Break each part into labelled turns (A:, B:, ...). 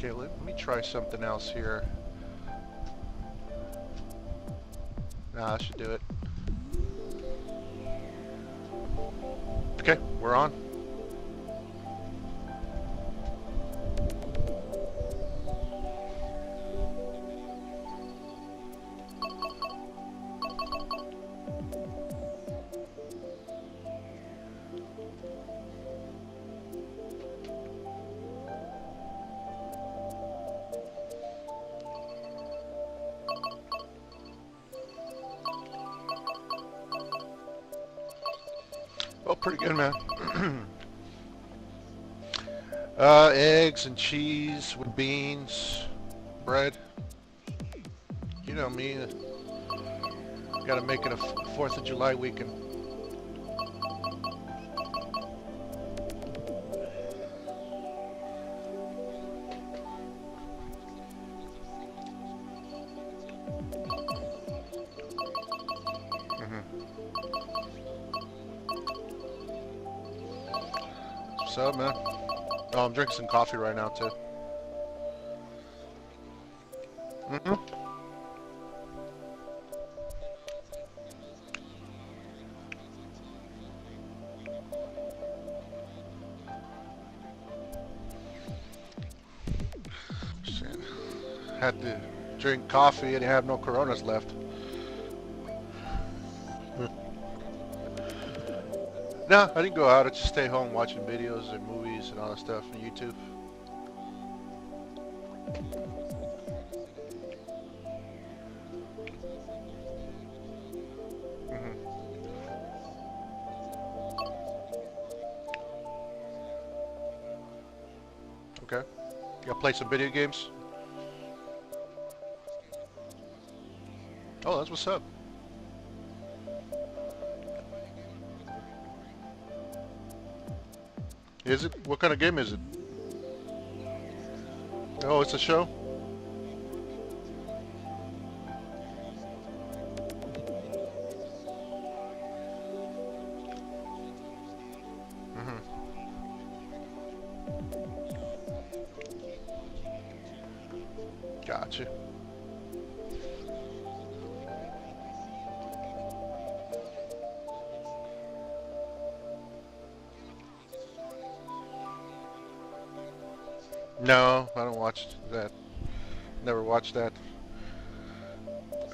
A: Okay, let me try something else here. Nah, that should do it. Okay, we're on. Oh, pretty good, man. Eggs and cheese with beans, bread. You know me. Gotta make it a 4th of July weekend. What's up, man? Oh, I'm drinking some coffee right now, too. Shit. Had to drink coffee and have no Coronas left. No, I didn't go out. I just stay home watching videos and movies and all that stuff on YouTube. Okay. You gotta play some video games? Oh, that's what's up. Is it? What kind of game is it? Oh, it's a show? Gotcha. No, I don't watch that. Never watched that.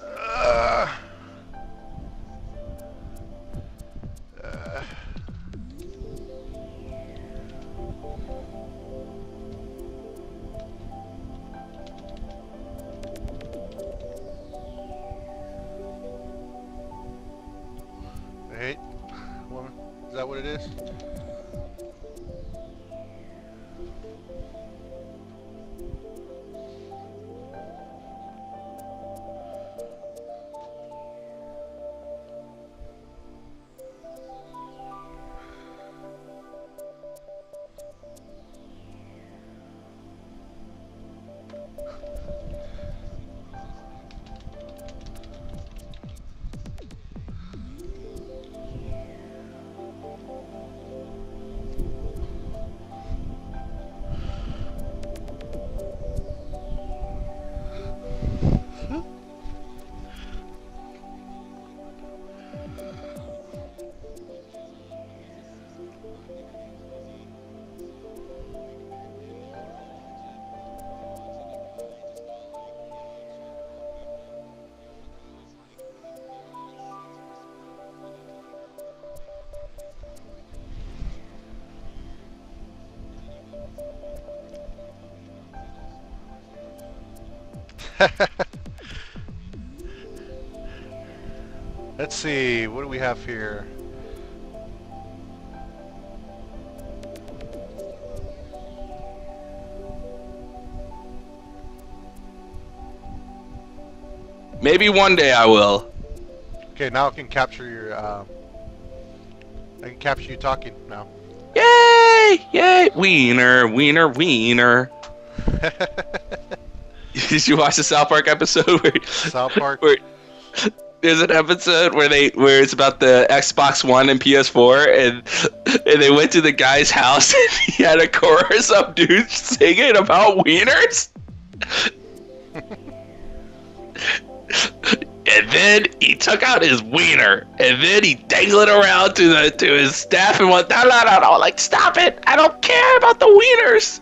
A: Uh, uh, hate woman. Is that what it is? Let's see, what do we have here?
B: Maybe one day I will.
A: Okay, now I can capture your, I can capture you talking now.
B: Yay! Yay! Wiener, wiener, wiener. Did you watch the South Park episode where
A: South Park?
B: There's an episode where it's about the Xbox One and PS4, and they went to the guy's house and he had a chorus of dudes singing about wieners. And then he took out his wiener, and then he dangled it around to his staff and went, no, like, stop it! I don't care about the wieners.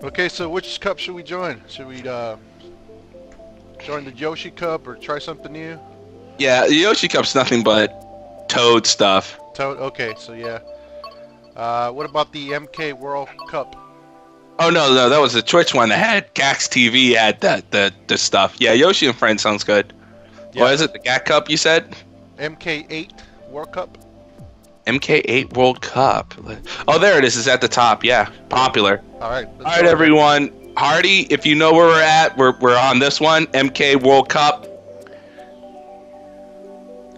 A: Okay, so which cup should we join? Should we join the Yoshi Cup or try something new?
B: Yeah, the Yoshi Cup's nothing but Toad stuff.
A: Toad. Okay, so yeah. What about the MK World Cup?
B: Oh no, that was the Twitch one that had Gax TV had the stuff. Yeah, Yoshi and Friends sounds good.
A: Yeah.
B: What is it? The GAC Cup you said?
A: MK8 World Cup.
B: MK8 World Cup. Oh, there it is. It's at the top. Yeah, popular.
A: All right.
B: All right, everyone. Hardy, if you know where we're at, we're on this one. MK World Cup.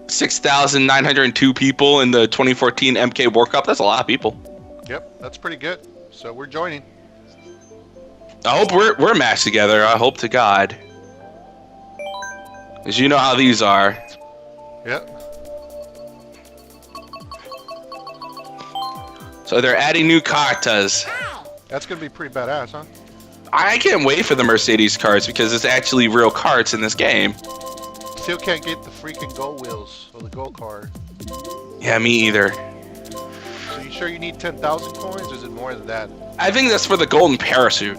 B: 6,902 people in the 2014 MK World Cup. That's a lot of people.
A: Yep, that's pretty good. So we're joining.
B: I hope we're matched together. I hope to God. Because you know how these are.
A: Yep.
B: So they're adding new kartas.
A: That's gonna be pretty badass, huh?
B: I can't wait for the Mercedes carts because it's actually real carts in this game.
A: Still can't get the freaking gold wheels or the gold card.
B: Yeah, me either.
A: So you sure you need 10,000 coins, or is it more than that?
B: I think that's for the golden parachute.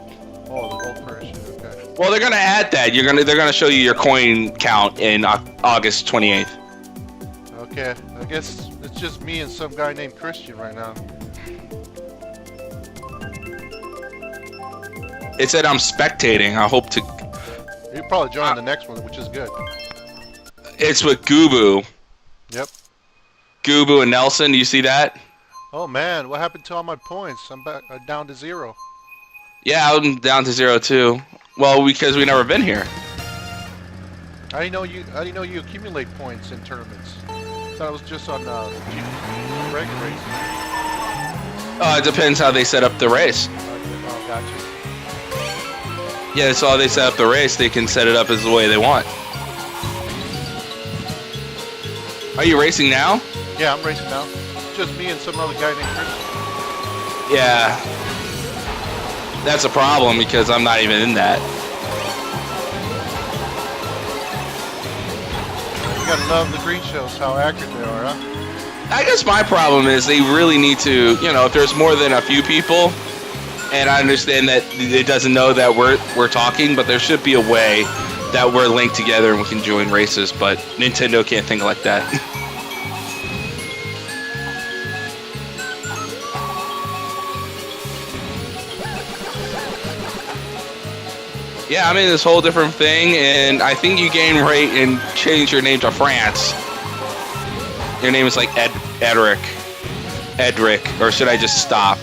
A: Oh, the gold parachute. Okay.
B: Well, they're gonna add that. They're gonna show you your coin count in August 28th.
A: Okay. I guess it's just me and some guy named Christian right now.
B: It said I'm spectating. I hope to.
A: You probably join the next one, which is good.
B: It's with Gubu.
A: Yep.
B: Gubu and Nelson. Do you see that?
A: Oh man, what happened to all my points? I'm back down to 0.
B: Yeah, I'm down to 0 too. Well, because we never been here.
A: How do you know you accumulate points in tournaments? I thought it was just on regular races.
B: It depends how they set up the race.
A: Oh, gotcha.
B: Yeah, so they set up the race. They can set it up as the way they want. Are you racing now?
A: Yeah, I'm racing now. It's just me and some other guy named Christian.
B: Yeah. That's a problem because I'm not even in that.
A: You gotta love the green shows, how accurate they are, huh?
B: I guess my problem is they really need to, if there's more than a few people, and I understand that it doesn't know that we're talking, but there should be a way that we're linked together and we can join races, but Nintendo can't think like that. Yeah, I'm in this whole different thing, and I think you gain rate and change your name to France. Your name is like Edric, or should I just stop?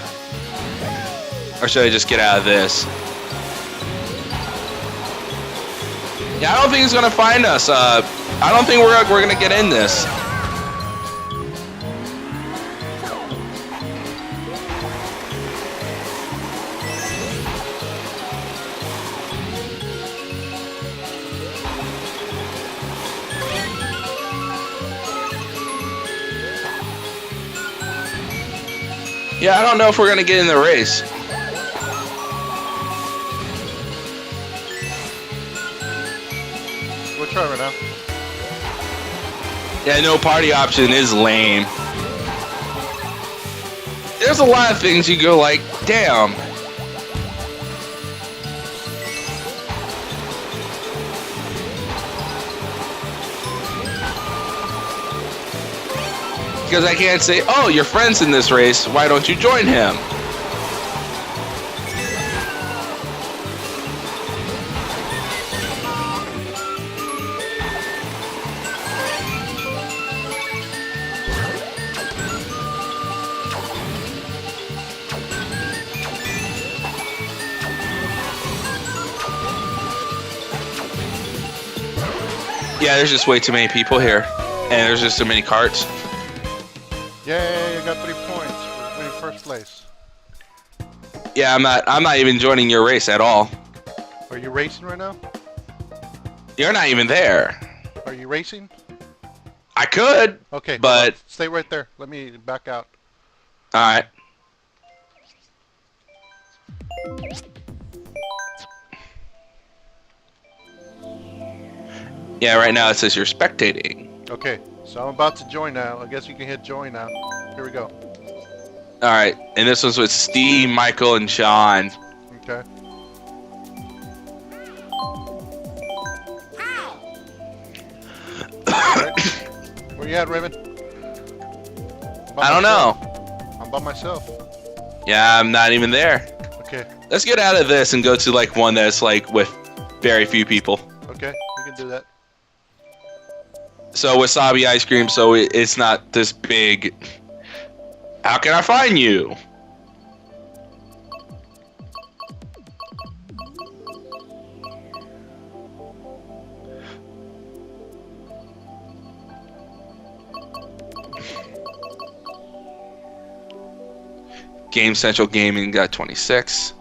B: Or should I just get out of this? Yeah, I don't think he's gonna find us. I don't think we're gonna get in this. Yeah, I don't know if we're gonna get in the race.
A: We'll try right now.
B: Yeah, no party option is lame. There's a lot of things you go like, damn. Because I can't say, oh, your friend's in this race, why don't you join him? Yeah, there's just way too many people here. And there's just too many carts.
A: Yay, I got 3 points for winning first place.
B: Yeah, I'm not even joining your race at all.
A: Are you racing right now?
B: You're not even there.
A: Are you racing?
B: I could.
A: Okay,
B: but
A: stay right there. Let me back out.
B: All right. Yeah, right now it says you're spectating.
A: Okay, so I'm about to join now. I guess you can hit join now. Here we go.
B: All right, and this one's with Steve, Michael, and Sean.
A: Okay. Right. Where you at, Raven?
B: I don't know.
A: I'm by myself.
B: Yeah, I'm not even there.
A: Okay.
B: Let's get out of this and go to like one that's like with very few people.
A: Okay, we can do that.
B: So wasabi ice cream, so it's not this big. How can I find you? Game Central Gaming got 26.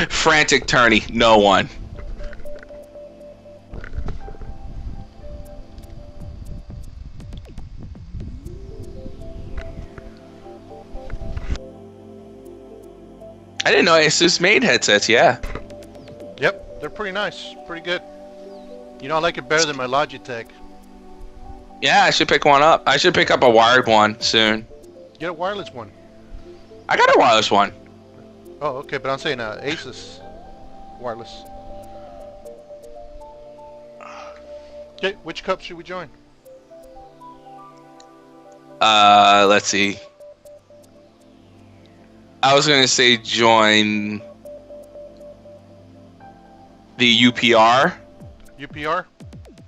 B: Frantic tourney, no one. I didn't know Asus made headsets, yeah.
A: Yep, they're pretty nice. Pretty good. You know, I like it better than my Logitech.
B: Yeah, I should pick one up. I should pick up a wired one soon.
A: Get a wireless one.
B: I got a wireless one.
A: Oh, okay, but I'm saying Asus wireless. Okay, which cup should we join?
B: Let's see. I was gonna say join the UPR.
A: UPR?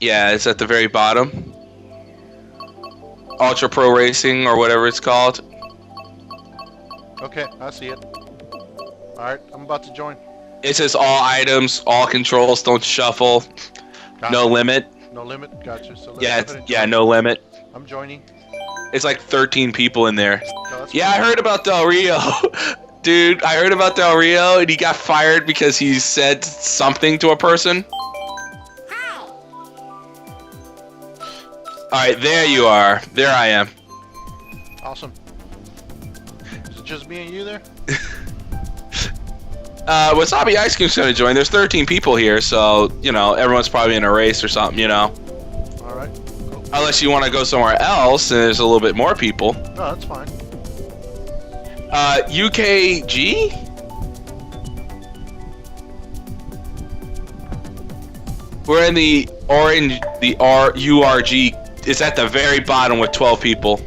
B: Yeah, it's at the very bottom. Ultra Pro Racing or whatever it's called.
A: Okay, I see it. Alright, I'm about to join.
B: It says all items, all controls, don't shuffle,
A: Gotcha.
B: no limit.
A: No limit, gotcha. So let's
B: Yeah,
A: go
B: it's,
A: ahead and
B: yeah,
A: join.
B: no limit.
A: I'm joining.
B: It's like 13 people in there.
A: No, that's
B: Yeah, I heard about Del Rio. Dude, I heard about Del Rio and he got fired because he said something to a person. Alright, there you are. There I am.
A: awesome. Is it just me and you there?
B: Wasabi Ice Cream's gonna join. There's 13 people here, so, you know, everyone's probably in a race or something, you know.
A: Alright, cool.
B: Unless you want to go somewhere else and there's a little bit more people.
A: No, that's fine.
B: UKG? We're in the orange, the URG. It's at the very bottom with 12 people.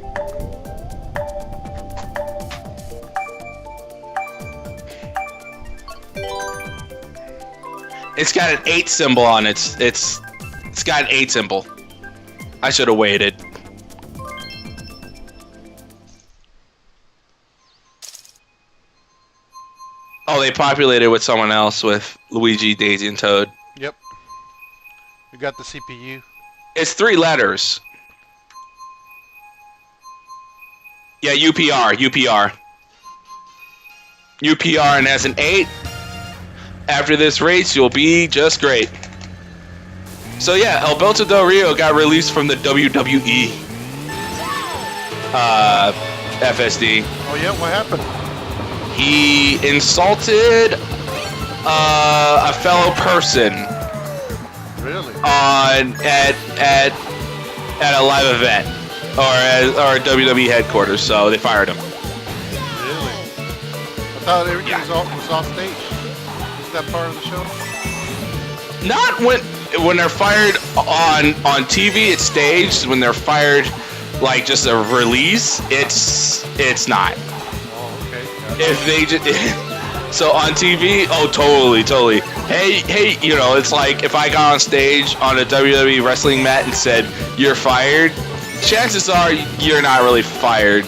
B: It's got an 8 symbol on it. It's got an 8 symbol. I should have waited. Oh, they populated with someone else with Luigi, Daisy, and Toad.
A: Yep. We got the CPU.
B: It's 3 letters. Yeah, UPR. UPR and has an 8. After this race, you'll be just great. So yeah, Alberto Del Rio got released from the WWE FSD.
A: Oh yeah, what happened?
B: He insulted a fellow person
A: Really?
B: at a live event or WWE headquarters. So they fired him.
A: Really? I thought everything was off stage. Is that part of the show?
B: Not when they're fired on TV, it's staged. When they're fired, like just a release, it's not.
A: Oh, okay. Gotcha.
B: If they just so on TV, oh totally. Hey, you know, it's like if I got on stage on a WWE wrestling mat and said you're fired, chances are you're not really fired.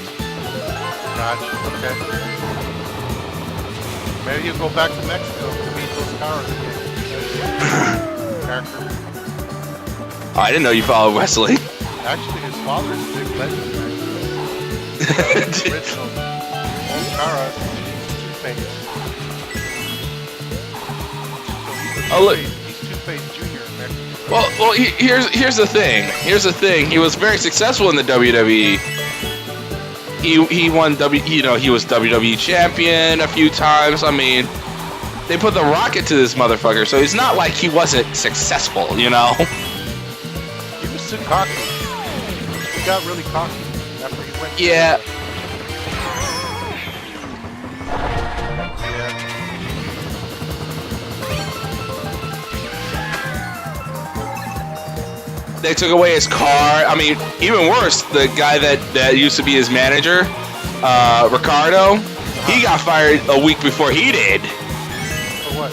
A: Gotcha. Okay. Maybe he'll go back to Mexico to meet those Caras again. Character.
B: Oh, I didn't know you followed wrestling.
A: Actually, his father is a big legend. Original. Old Cara. Two-Face.
B: Oh, look.
A: He's Two-Face Jr. in Mexico.
B: Well, here's the thing. Here's the thing. He was very successful in the WWE. He won he was WWE champion a few times. I mean, they put the rocket to this motherfucker, so it's not like he wasn't successful, you know.
A: He was too cocky. He got really cocky after he went.
B: Yeah. They took away his car. I mean, even worse, the guy that used to be his manager, Ricardo, he got fired a week before he did.
A: For what?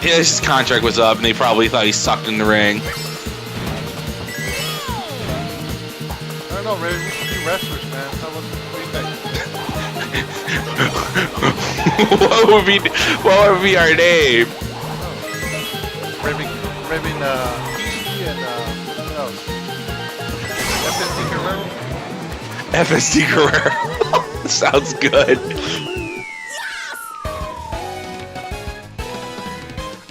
B: Yeah, his contract was up, and they probably thought he sucked in the ring.
A: I don't know, Ray. We should be wrestlers, man. What do you think?
B: What would be our name?
A: Raven, and what else? FSD
B: FSD
A: Guerrero?
B: Guerrero. Sounds good.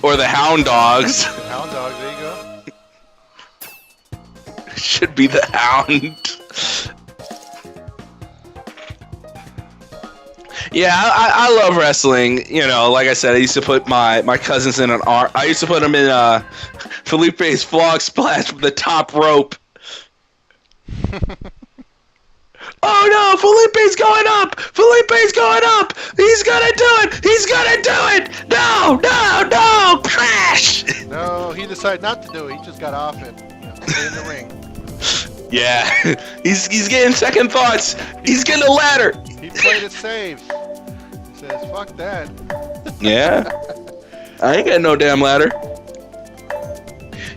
B: Or the Hound Dogs.
A: Hound Dogs, there you go.
B: Should be the Hound. Yeah, I love wrestling. You know, like I said, I used to put my cousins in an arm. I used to put them in Felipe's Vlog Splash from the top rope. Oh no, Felipe's going up! Felipe's going up! He's gonna do it! He's gonna do it! No! Crash!
A: No, he decided not to do it. He just got off and stay in the ring.
B: Yeah, he's getting second thoughts. He's getting a ladder.
A: He played it safe. He says, "Fuck that."
B: Yeah, I ain't got no damn ladder.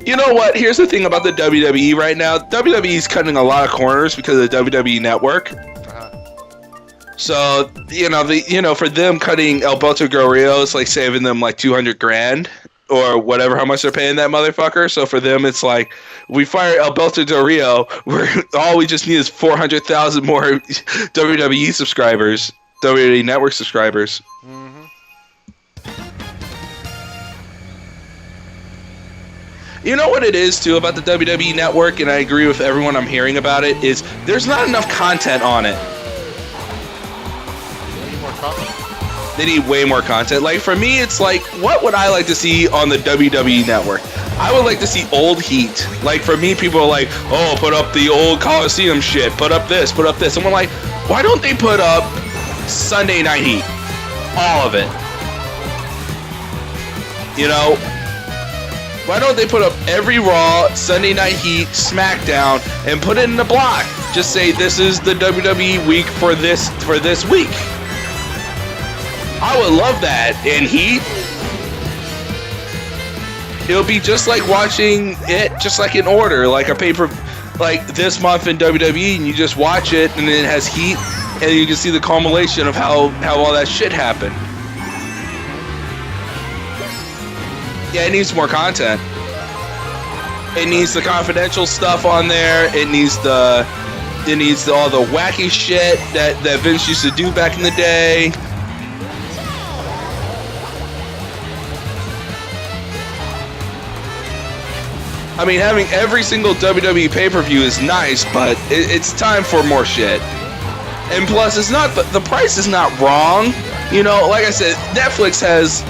B: You know what? Here's the thing about the WWE right now. WWE's cutting a lot of corners because of the WWE Network. So for them cutting Alberto Del Rio is like saving them like $200,000 or whatever, how much they're paying that motherfucker. So for them, it's like we fire Alberto Del Rio, all we just need is 400,000 more WWE subscribers, WWE Network subscribers. You know what it is, too, about the WWE Network, and I agree with everyone I'm hearing about it, is there's not enough content on it. They need way more content. Like, for me, it's like, what would I like to see on the WWE Network? I would like to see old heat. Like, for me, people are like, oh, put up the old Coliseum shit, put up this. And I'm like, why don't they put up Sunday Night Heat? All of it. You know? Why don't they put up every Raw, Sunday Night Heat, SmackDown, and put it in the block? Just say this is the WWE week for this week. I would love that. And Heat, it'll be just like watching it, just like in order, like a paper, like this month in WWE, and you just watch it, and then it has Heat, and you can see the culmination of how all that shit happened. Yeah, it needs more content. It needs the confidential stuff on there. It needs all the wacky shit that Vince used to do back in the day. I mean, having every single WWE pay-per-view is nice, but it's time for more shit. And plus, it's not the price is not wrong. You know, like I said, Netflix has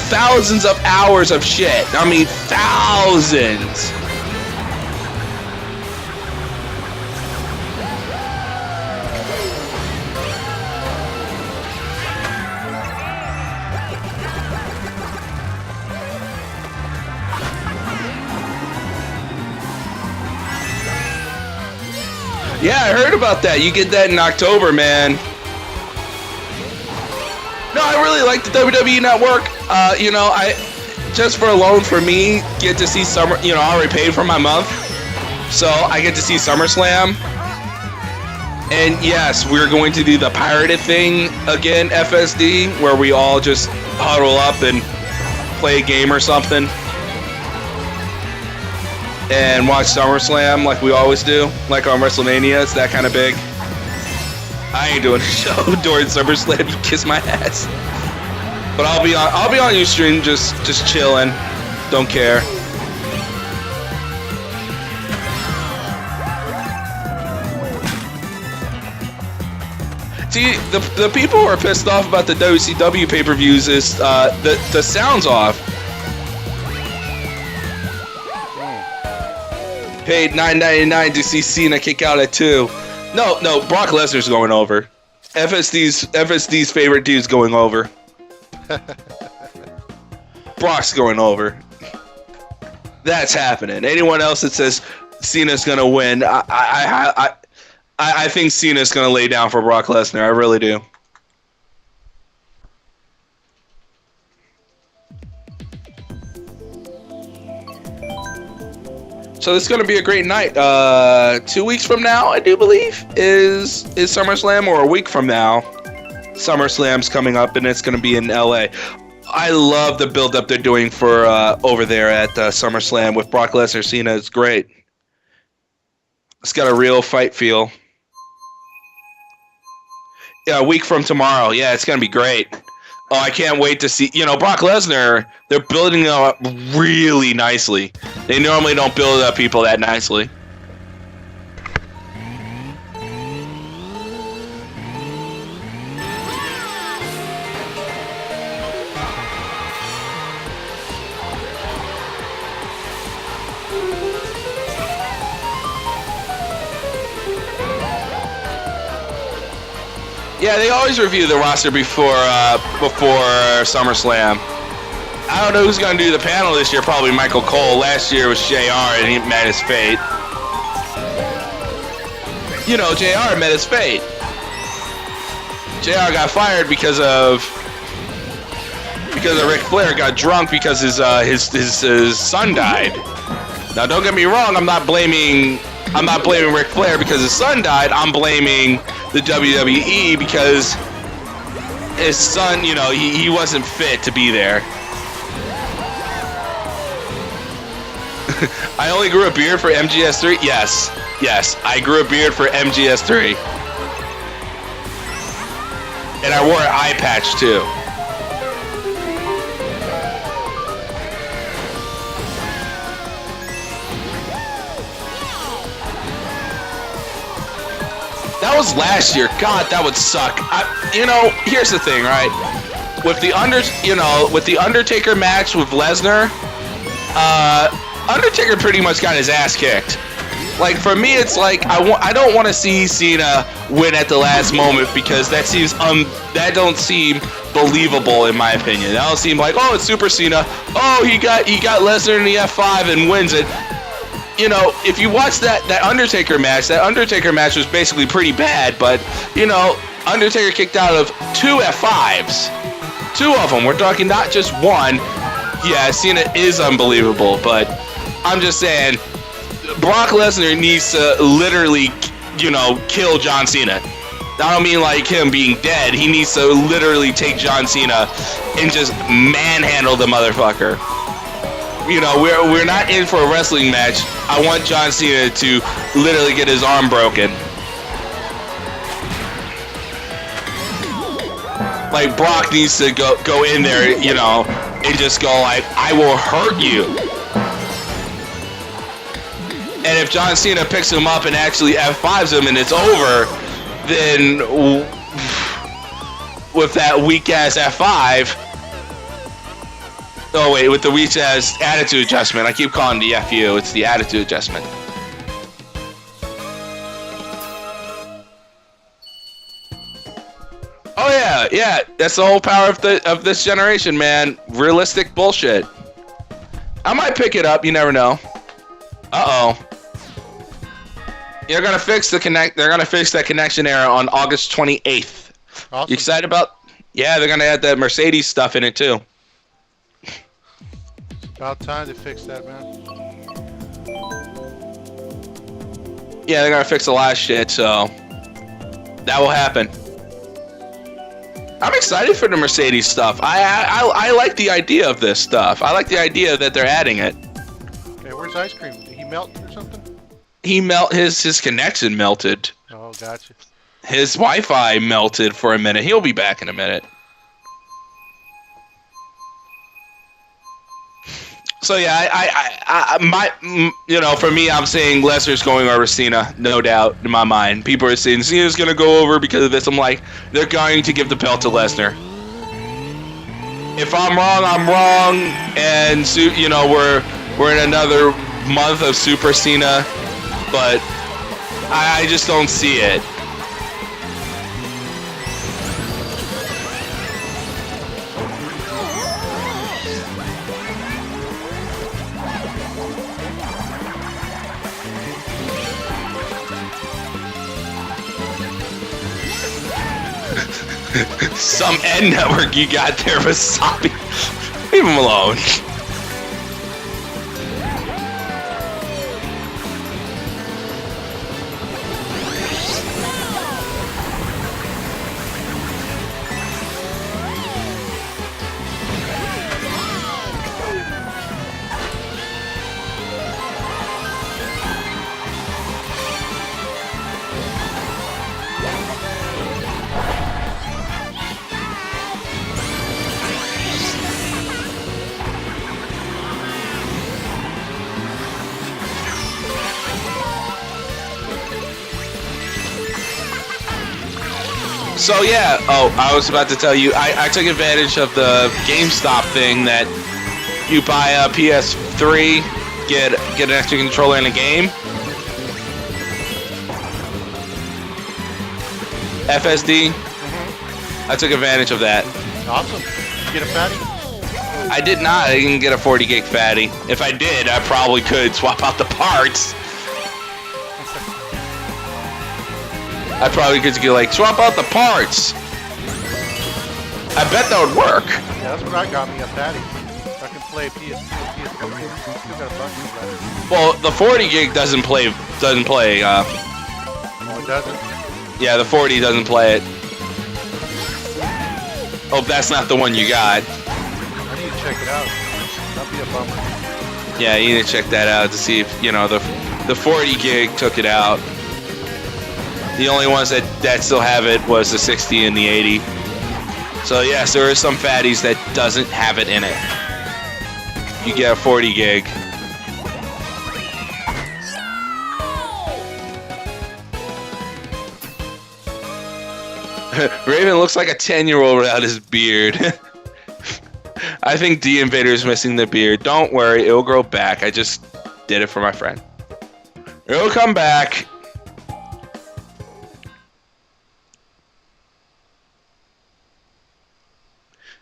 B: thousands of hours of shit. I mean, thousands. Yeah, I heard about that. You get that in October, man. No, I really like the WWE Network. I just for alone for me get to see Summer. I already paid for my month, so I get to see SummerSlam. And yes, we're going to do the pirated thing again, FSD, where we all just huddle up and play a game or something. And watch SummerSlam like we always do, like on WrestleMania. It's that kind of big. I ain't doing a show during SummerSlam. You kiss my ass. But I'll be on your stream, just chilling. Don't care. See, the people who are pissed off about the WCW pay-per-views is the sound's off. Paid $9.99 to see Cena kick out at 2. No, Brock Lesnar's going over. FSD's favorite dude's going over. Brock's going over. That's happening. Anyone else that says Cena's gonna win, I think Cena's gonna lay down for Brock Lesnar. I really do. So this is gonna be a great night. 2 weeks from now, I do believe, is SummerSlam, or a week from now, SummerSlam's coming up, and it's gonna be in LA. I love the build-up they're doing for over there at SummerSlam with Brock Lesnar. Cena is great. It's got a real fight feel. Yeah, a week from tomorrow. Yeah, it's gonna be great. Oh, I can't wait to see. Brock Lesnar, they're building him up really nicely. They normally don't build up people that nicely. Yeah, they always review the roster before SummerSlam. I don't know who's going to do the panel this year. Probably Michael Cole. Last year was JR, and he met his fate. JR met his fate. JR got fired because of Ric Flair got drunk because his son died. Now, don't get me wrong. I'm not blaming Ric Flair because his son died. I'm blaming the WWE because his son, he wasn't fit to be there. I only grew a beard for MGS3. Yes, I grew a beard for MGS3, and I wore an eye patch too. That was last year. God, that would suck. Here's the thing, right? With the Undertaker match with Lesnar, Undertaker pretty much got his ass kicked. Like, for me, it's like I don't want to see Cena win at the last moment because that don't seem believable in my opinion. That don't seem like, oh, it's Super Cena. Oh, he got Lesnar in the F5 and wins it. If you watch that Undertaker match was basically pretty bad, but, Undertaker kicked out of 2 F5s. 2 of them. We're talking not just one. Yeah, Cena is unbelievable, but I'm just saying, Brock Lesnar needs to literally, kill John Cena. I don't mean like him being dead. He needs to literally take John Cena and just manhandle the motherfucker. We're not in for a wrestling match. I want John Cena to literally get his arm broken. Like, Brock needs to go in there, and just go like, I will hurt you. And if John Cena picks him up and actually F5s him and it's over, then with that weak-ass F5... Oh, wait, with the weak-ass attitude adjustment. I keep calling the FU. It's the attitude adjustment. Oh, yeah. That's the whole power of this generation, man. Realistic bullshit. I might pick it up. You never know. Uh-oh. They're gonna fix that connection error on August 28th. Awesome. You excited about? Yeah, they're gonna add that Mercedes stuff in it too.
A: About time to fix that, man.
B: Yeah, they're gonna fix a lot of shit, so That will happen. I'm excited for the Mercedes stuff. I like the idea of this stuff. I like the idea that they're adding it.
A: Okay, where's ice cream? Did he melt or something?
B: His connection melted.
A: Oh, gotcha.
B: His Wi-Fi melted for a minute. He'll be back in a minute. So yeah, for me, I'm saying Lesnar's going over Cena, no doubt in my mind. People are saying Cena's gonna go over because of this. I'm like, they're going to give the belt to Lesnar. If I'm wrong, I'm wrong, and we're in another month of Super Cena, but I just don't see it. Some N network you got there, Wasabi. Leave him alone. So yeah, I was about to tell you, I took advantage of the GameStop thing that you buy a PS3, get an extra controller in a game. FSD. I took advantage of that.
A: Awesome. Did you get a fatty?
B: I did not. I didn't get a 40 gig fatty. If I did, I probably could swap out the parts. I probably could get swap out the parts. I bet that would work.
A: Yeah, that's what I got me, a fatty. I can play PS4. Still got a bunch of that.
B: Well, the 40 gig doesn't play.
A: Oh, it doesn't?
B: Yeah, the 40 doesn't play it. Oh, that's not the one you got.
A: I need to check it out. That'd be a bummer.
B: Yeah, you need to check that out to see if the 40 gig took it out. The only ones that still have it was the 60 and the 80. So yes, there are some fatties that doesn't have it in it. You get a 40 gig. Raven looks like a 10-year-old without his beard. I think D Invader is missing the beard. Don't worry, it'll grow back. I just did it for my friend. It'll come back.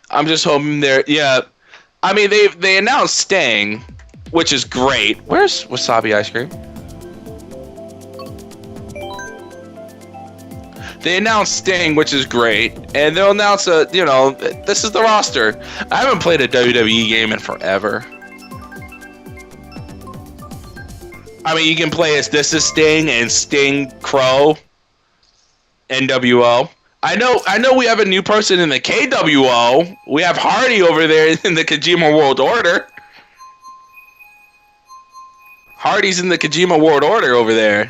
B: I'm just hoping they're, yeah. I mean, they announced Staying, which is great. Where's Wasabi ice cream? They announced Sting, which is great, and they'll announce this is the roster. I haven't played a WWE game in forever. I mean, you can play as this is Sting and Sting Crow, NWO. I know we have a new person in the KWO. We have Hardy over there in the Kojima World Order. Hardy's in the Kojima World Order over there.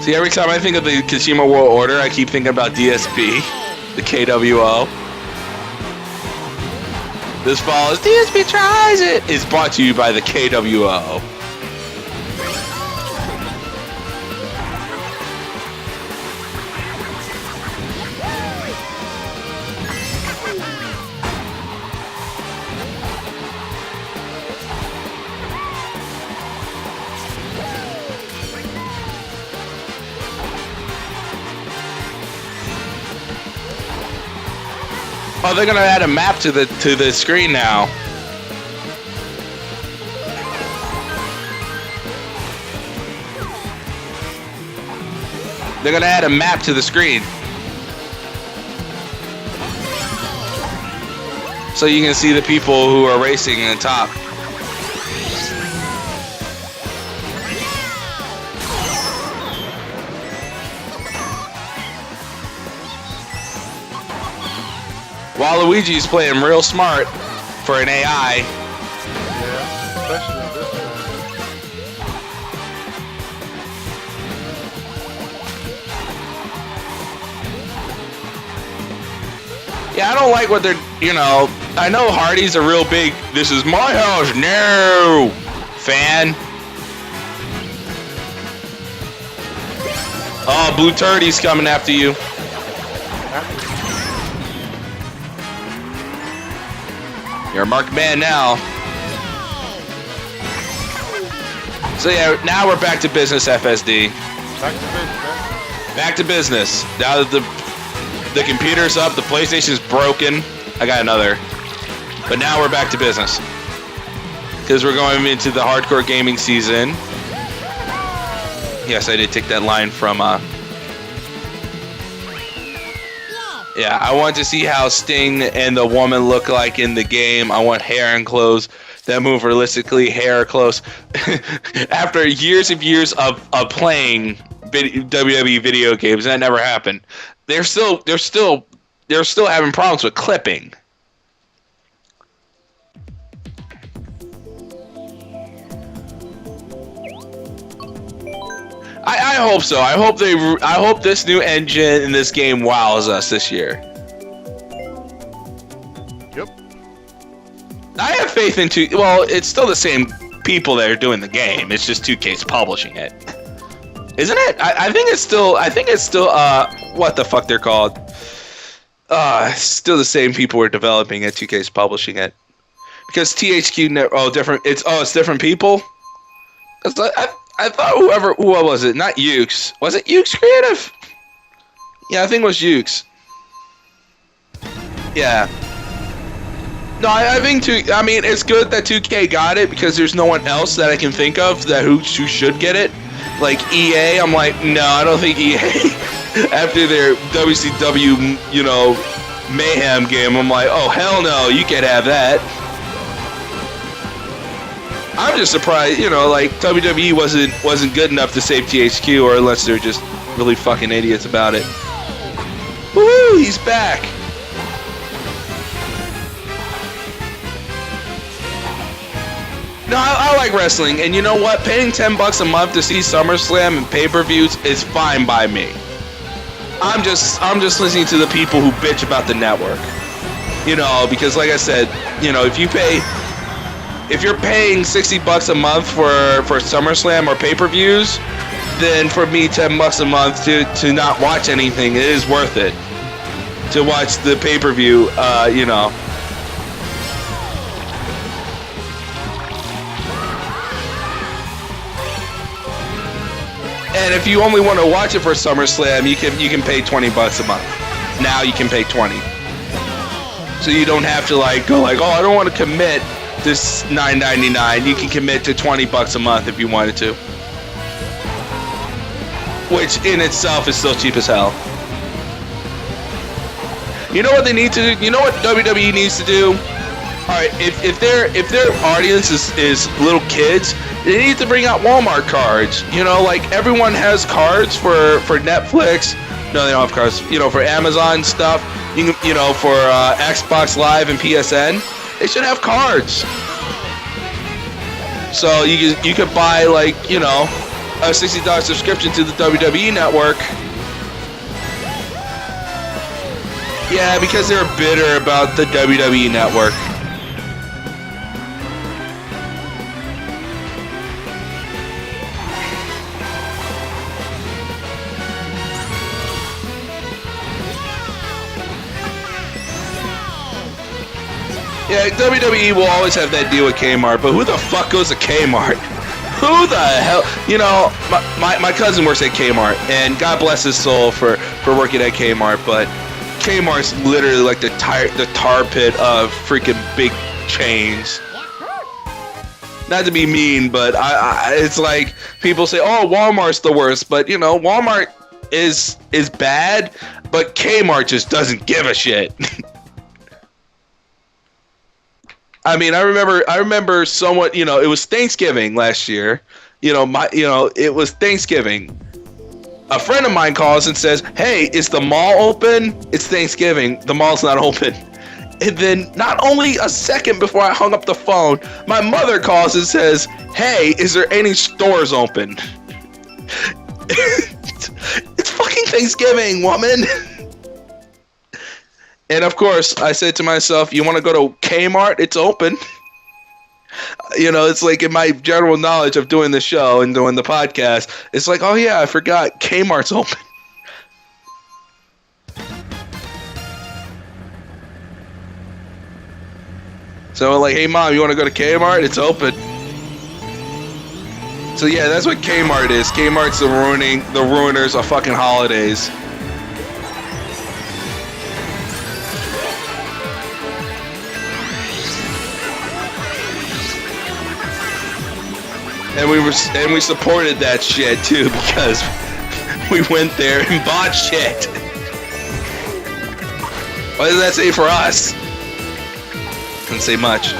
B: See, every time I think of the Kojima World Order, I keep thinking about DSP, the KWO. This fall is DSP Tries It is brought to you by the KWO. Oh, they're gonna add a map to the screen now. They're gonna add a map to the screen, so you can see the people who are racing in the top. Waluigi's playing real smart for an AI.
A: Yeah, especially in this one.
B: Yeah, I don't like what they're, I know Hardy's a real big, this is my house, no, fan. Oh, Blue Turdy's coming after you. You're a marked man now. So yeah, now we're back to business, FSD.
A: Back to business, man.
B: Back to business. Now that the computer's up, the PlayStation's broken. I got another. But now we're back to business. Because we're going into the hardcore gaming season. Yes, I did take that line from, Yeah, I want to see how Sting and the woman look like in the game. I want hair and clothes that move realistically, hair, clothes. After years of playing WWE video games, that never happened. They're still having problems with clipping. I hope so. I hope this new engine in this game wows us this year.
A: Yep.
B: I have faith in 2K. Well, it's still the same people that are doing the game. It's just 2K's publishing it, isn't it? I think it's still. What the fuck they're called? Still the same people who are developing it. 2K's publishing it because THQ. Different. It's different people. I thought who was it? Not Ukes. Was it Ukes Creative? Yeah, I think it was Ukes. Yeah. No, I think it's good that 2K got it because there's no one else that I can think of who should get it. Like EA, I'm like, no, I don't think EA. After their WCW, Mayhem game, I'm like, oh hell no, you can't have that. I'm just surprised, like WWE wasn't good enough to save THQ, or unless they're just really fucking idiots about it. Woo, he's back. No, I like wrestling, and you know what? Paying $10 a month to see SummerSlam and pay-per-views is fine by me. I'm just listening to the people who bitch about the network. Because like I said, if you're paying $60 a month for SummerSlam or pay-per-views, then for me $10 a month to not watch anything, it is worth it. To watch the pay-per-view, And if you only want to watch it for SummerSlam, you can pay $20 a month. Now you can pay $20. So you don't have to go oh, I don't want to commit this $9.99. You can commit to $20 a month if you wanted to. Which in itself is still cheap as hell. You know what they need to do? You know what WWE needs to do? Alright, if their audience is little kids, they need to bring out Walmart cards. Everyone has cards for Netflix. No, they don't have cards. For Amazon stuff. For Xbox Live and PSN. They should have cards. So you could buy a $60 subscription to the WWE Network. Yeah, because they're bitter about the WWE Network. Yeah, WWE will always have that deal with Kmart, but who the fuck goes to Kmart? Who the hell? My cousin works at Kmart, and God bless his soul for working at Kmart, but Kmart's literally like the tar pit of freaking big chains. Not to be mean, but it's like people say, oh, Walmart's the worst, but Walmart is bad, but Kmart just doesn't give a shit. I mean, I remember somewhat, it was Thanksgiving last year. It was Thanksgiving. A friend of mine calls and says, "Hey, is the mall open? It's Thanksgiving. The mall's not open." And then not only a second before I hung up the phone, my mother calls and says, "Hey, is there any stores open?" It's fucking Thanksgiving, woman. And of course, I said to myself, "You want to go to Kmart? It's open." You know, it's like in my general knowledge of doing the show and doing the podcast, it's like, oh yeah, I forgot Kmart's open. So like, hey mom, you want to go to Kmart? It's open. So yeah, that's what Kmart is. Kmart's the ruiners of fucking holidays. And we supported that shit too because we went there and bought shit. What does that say for us? Doesn't say much.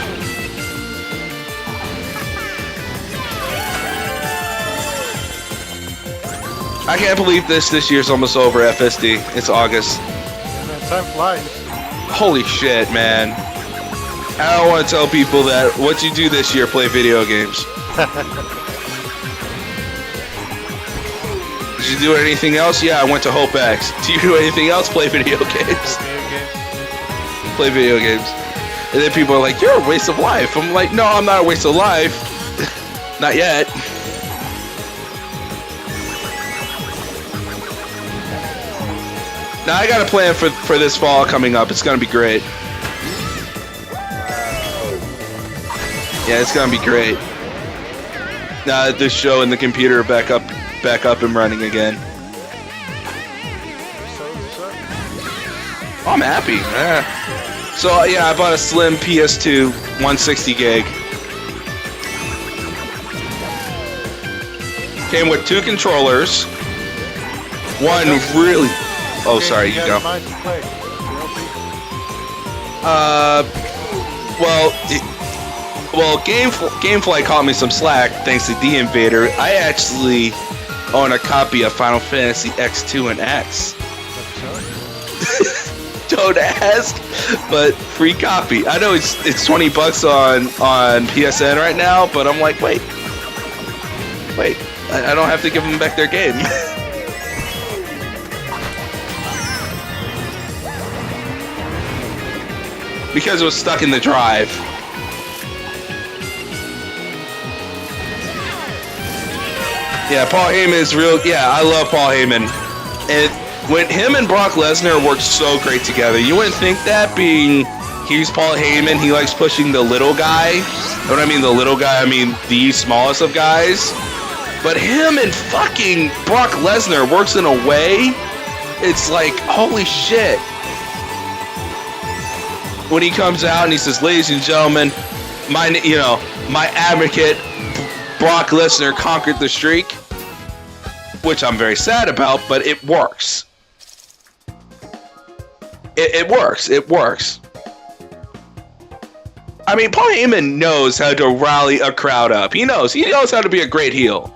B: I can't believe this year's almost over, FSD. It's August.
A: Yeah, man, time flies.
B: Holy shit, man. I don't want to tell people that what you do this year, play video games. Did you do anything else? Yeah, I went to Hope X. Do you do anything else? Play video games. Play video games. And then people are like, you're a waste of life. I'm like, no, I'm not a waste of life. Not yet. Now I got a plan for this fall coming up. It's gonna be great. Yeah, it's gonna be great. Now that this show and the computer are back up and running again. Oh, I'm happy. Yeah. So yeah, I bought a slim PS2 160 gig. Came with 2 controllers. One really. Oh, sorry, you go. Well, Gamefly caught me some slack thanks to The Invader. I actually own a copy of Final Fantasy X2 and X. Don't ask, but free copy. I know it's $20 on PSN right now, but I'm like, wait, I don't have to give them back their game. Because it was stuck in the drive. Yeah, Paul Heyman is real. Yeah, I love Paul Heyman. And when him and Brock Lesnar work so great together, you wouldn't think that, being he's Paul Heyman, he likes pushing the little guy. When I mean the little guy, I mean the smallest of guys. But him and fucking Brock Lesnar works in a way, it's like, holy shit. When he comes out and he says, ladies and gentlemen, my advocate, Brock Lesnar conquered the streak, which I'm very sad about, but it works. It works. It works. I mean, Paul Heyman knows how to rally a crowd up. He knows how to be a great heel.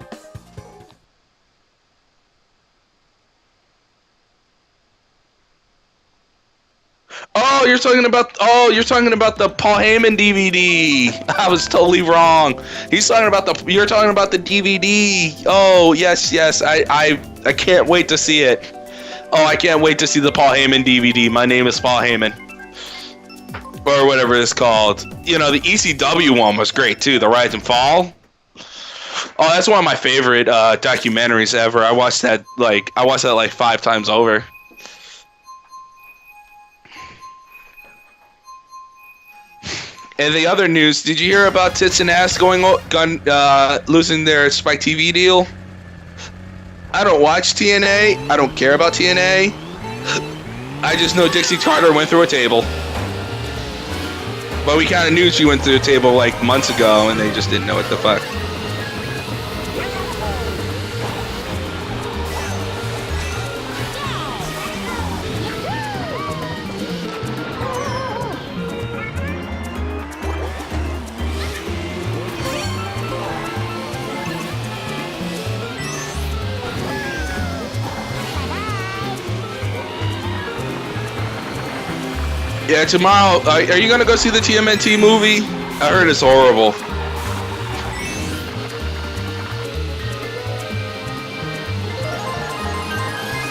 B: You're talking about the Paul Heyman DVD. I was totally wrong. You're talking about the DVD. Oh, yes. I can't wait to see it. Oh, I can't wait to see the Paul Heyman DVD. My name is Paul Heyman. Or whatever it's called. You know, the ECW one was great too, the Rise and Fall. Oh, that's one of my favorite documentaries ever. I watched that like 5 times over. And the other news, did you hear about Tits and Ass losing their Spike TV deal? I don't watch TNA. I don't care about TNA. I just know Dixie Carter went through a table. But we kind of knew she went through a table like months ago, and they just didn't know what the fuck. Yeah, tomorrow. Are you gonna go see the TMNT movie? I heard it's horrible.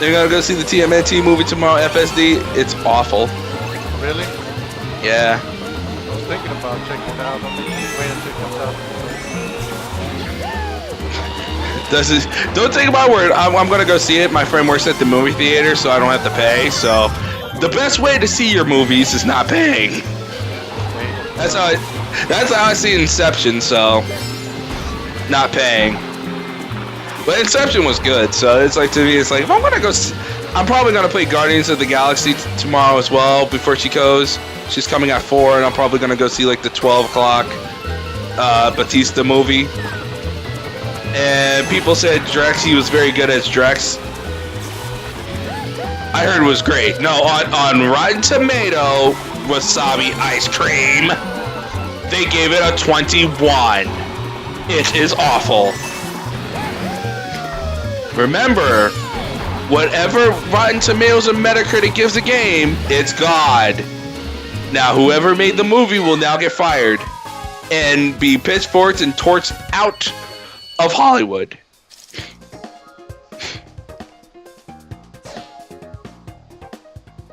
B: You're gonna go see the TMNT movie tomorrow, FSD? It's awful.
A: Really?
B: Yeah.
A: I was thinking about checking it out. I'm waiting until it comes out.
B: Don't take my word. I'm gonna go see it. My friend works at the movie theater, so I don't have to pay. So, the best way to see your movies is not paying. That's how I see Inception. So, not paying. But Inception was good. So it's like, to me, it's like, if I'm gonna go, I'm probably gonna play Guardians of the Galaxy tomorrow as well before she goes. She's coming at 4, and I'm probably gonna go see like the 12 o'clock Batista movie. And people said Drax, he was very good as Drax. I heard it was great. No, on Rotten Tomato, wasabi ice cream, they gave it a 21. It is awful. Remember, whatever Rotten Tomatoes and Metacritic gives a game, it's God. Now, whoever made the movie will now get fired and be pitchforked and torched out of Hollywood.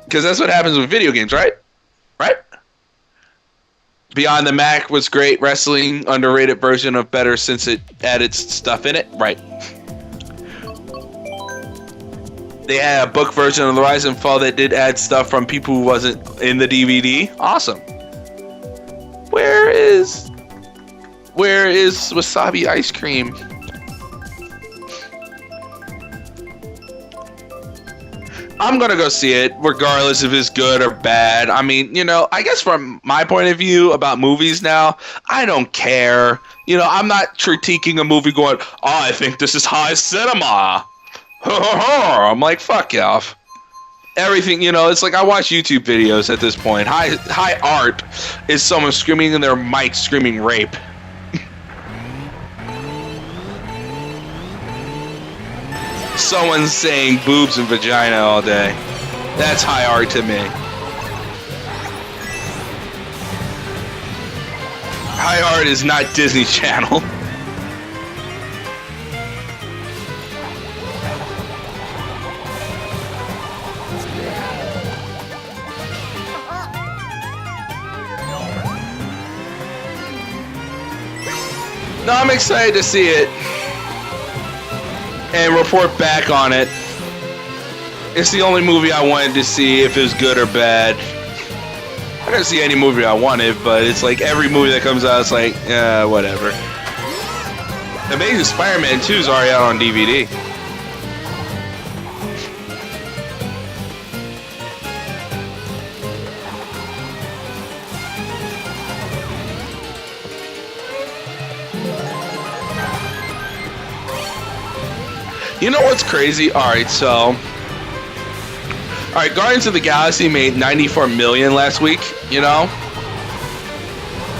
B: Because that's what happens with video games, right? Right? Beyond the Mac was great. Wrestling, underrated version of better since it added stuff in it. Right. They had a book version of the Rise and Fall that did add stuff from people who wasn't in the DVD. Awesome. Where is wasabi ice cream? I'm gonna go see it, regardless if it's good or bad. I mean, I guess from my point of view about movies now, I don't care. I'm not critiquing a movie going, oh, I think this is high cinema. I'm like, fuck off. Everything, it's like I watch YouTube videos at this point. High art is someone screaming in their mic screaming rape. Someone saying boobs and vagina all day. That's high art to me. High art is not Disney Channel. No, I'm excited to see it and report back on it. It's the only movie I wanted to see if it was good or bad. I didn't see any movie I wanted, but it's like every movie that comes out, it's like, whatever. Amazing Spider-Man 2 is already out on DVD. You know what's crazy? Alright, Guardians of the Galaxy made 94 million last week,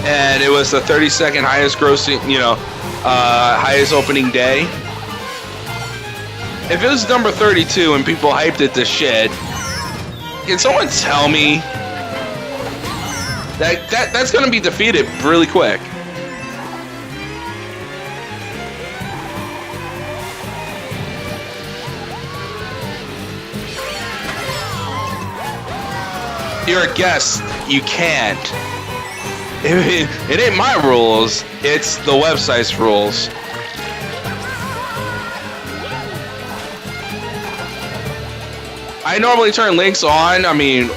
B: and it was the 32nd highest grossing, highest opening day. If it was number 32 and people hyped it to shit, can someone tell me that's gonna be defeated really quick? You're a guest. You can't. It ain't my rules. It's the website's rules. I normally turn links on. I mean,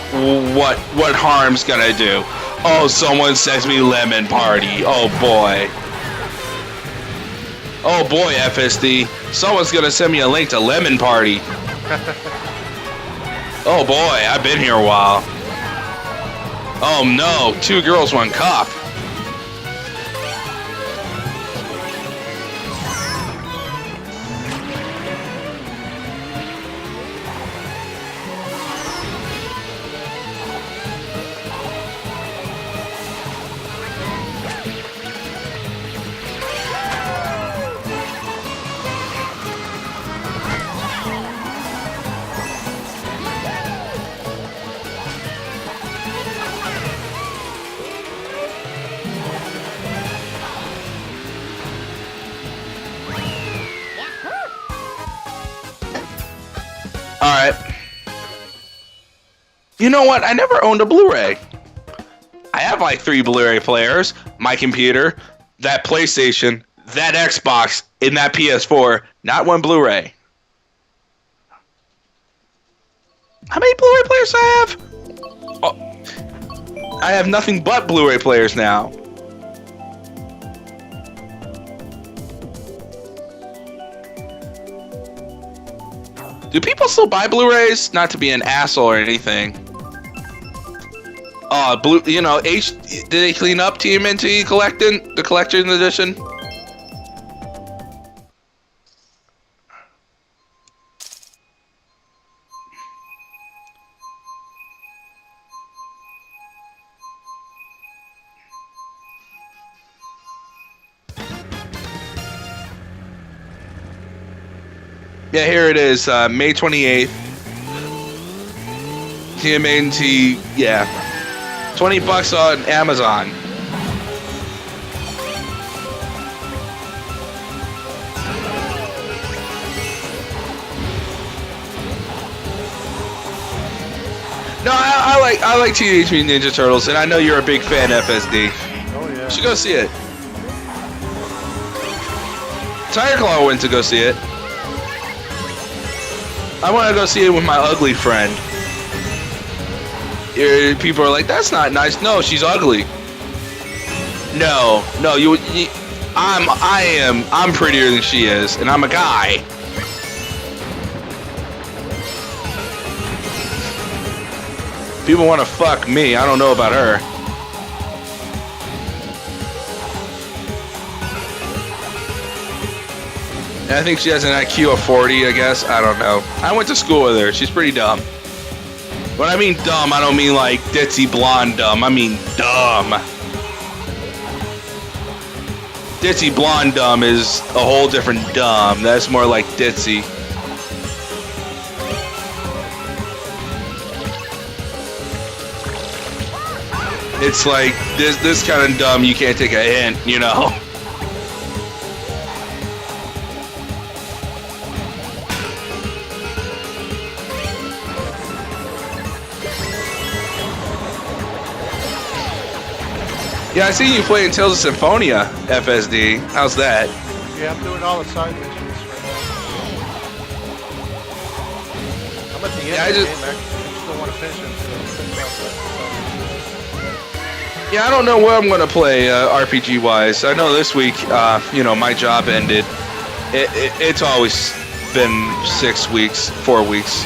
B: what harm's gonna do? Oh, someone sends me Lemon Party. Oh boy. Oh boy, FSD. Someone's gonna send me a link to Lemon Party. Oh boy, I've been here a while. Oh no, 2 girls, 1 cop. Alright. You know what? I never owned a Blu-ray. I have like 3 Blu-ray players, my computer, that PlayStation, that Xbox, and that PS4. Not one Blu-ray. How many Blu-ray players do I have? Oh, I have nothing but Blu-ray players now. Do people still buy Blu-rays? Not to be an asshole or anything. You know, did they clean up TMNT collecting the collector's edition? Yeah, here it is, May 28th. TMNT, yeah. $20 on Amazon. No, I like Teenage Mutant Ninja Turtles, and I know you're a big fan, FSD.
A: Oh yeah.
B: You should go see it. Tiger Claw went to go see it. I want to go see it with my ugly friend. People are like, that's not nice. No, she's ugly. No, I'm prettier than she is, and I'm a guy. People want to fuck me. I don't know about her. And I think she has an IQ of 40, I guess. I don't know. I went to school with her. She's pretty dumb. When I mean dumb, I don't mean like ditzy blonde dumb. I mean dumb. Ditzy blonde dumb is a whole different dumb. That's more like ditzy. It's like this kind of dumb you can't take a hint, you know. Yeah, I see you playing Tales of Symphonia, FSD. How's that?
A: Yeah, I'm doing all the side missions right now. I'm at the end of the game, actually. I still want to finish it.
B: Yeah, I don't know where I'm going to play RPG-wise. I know this week, you know, my job ended. It's always been 6 weeks, 4 weeks.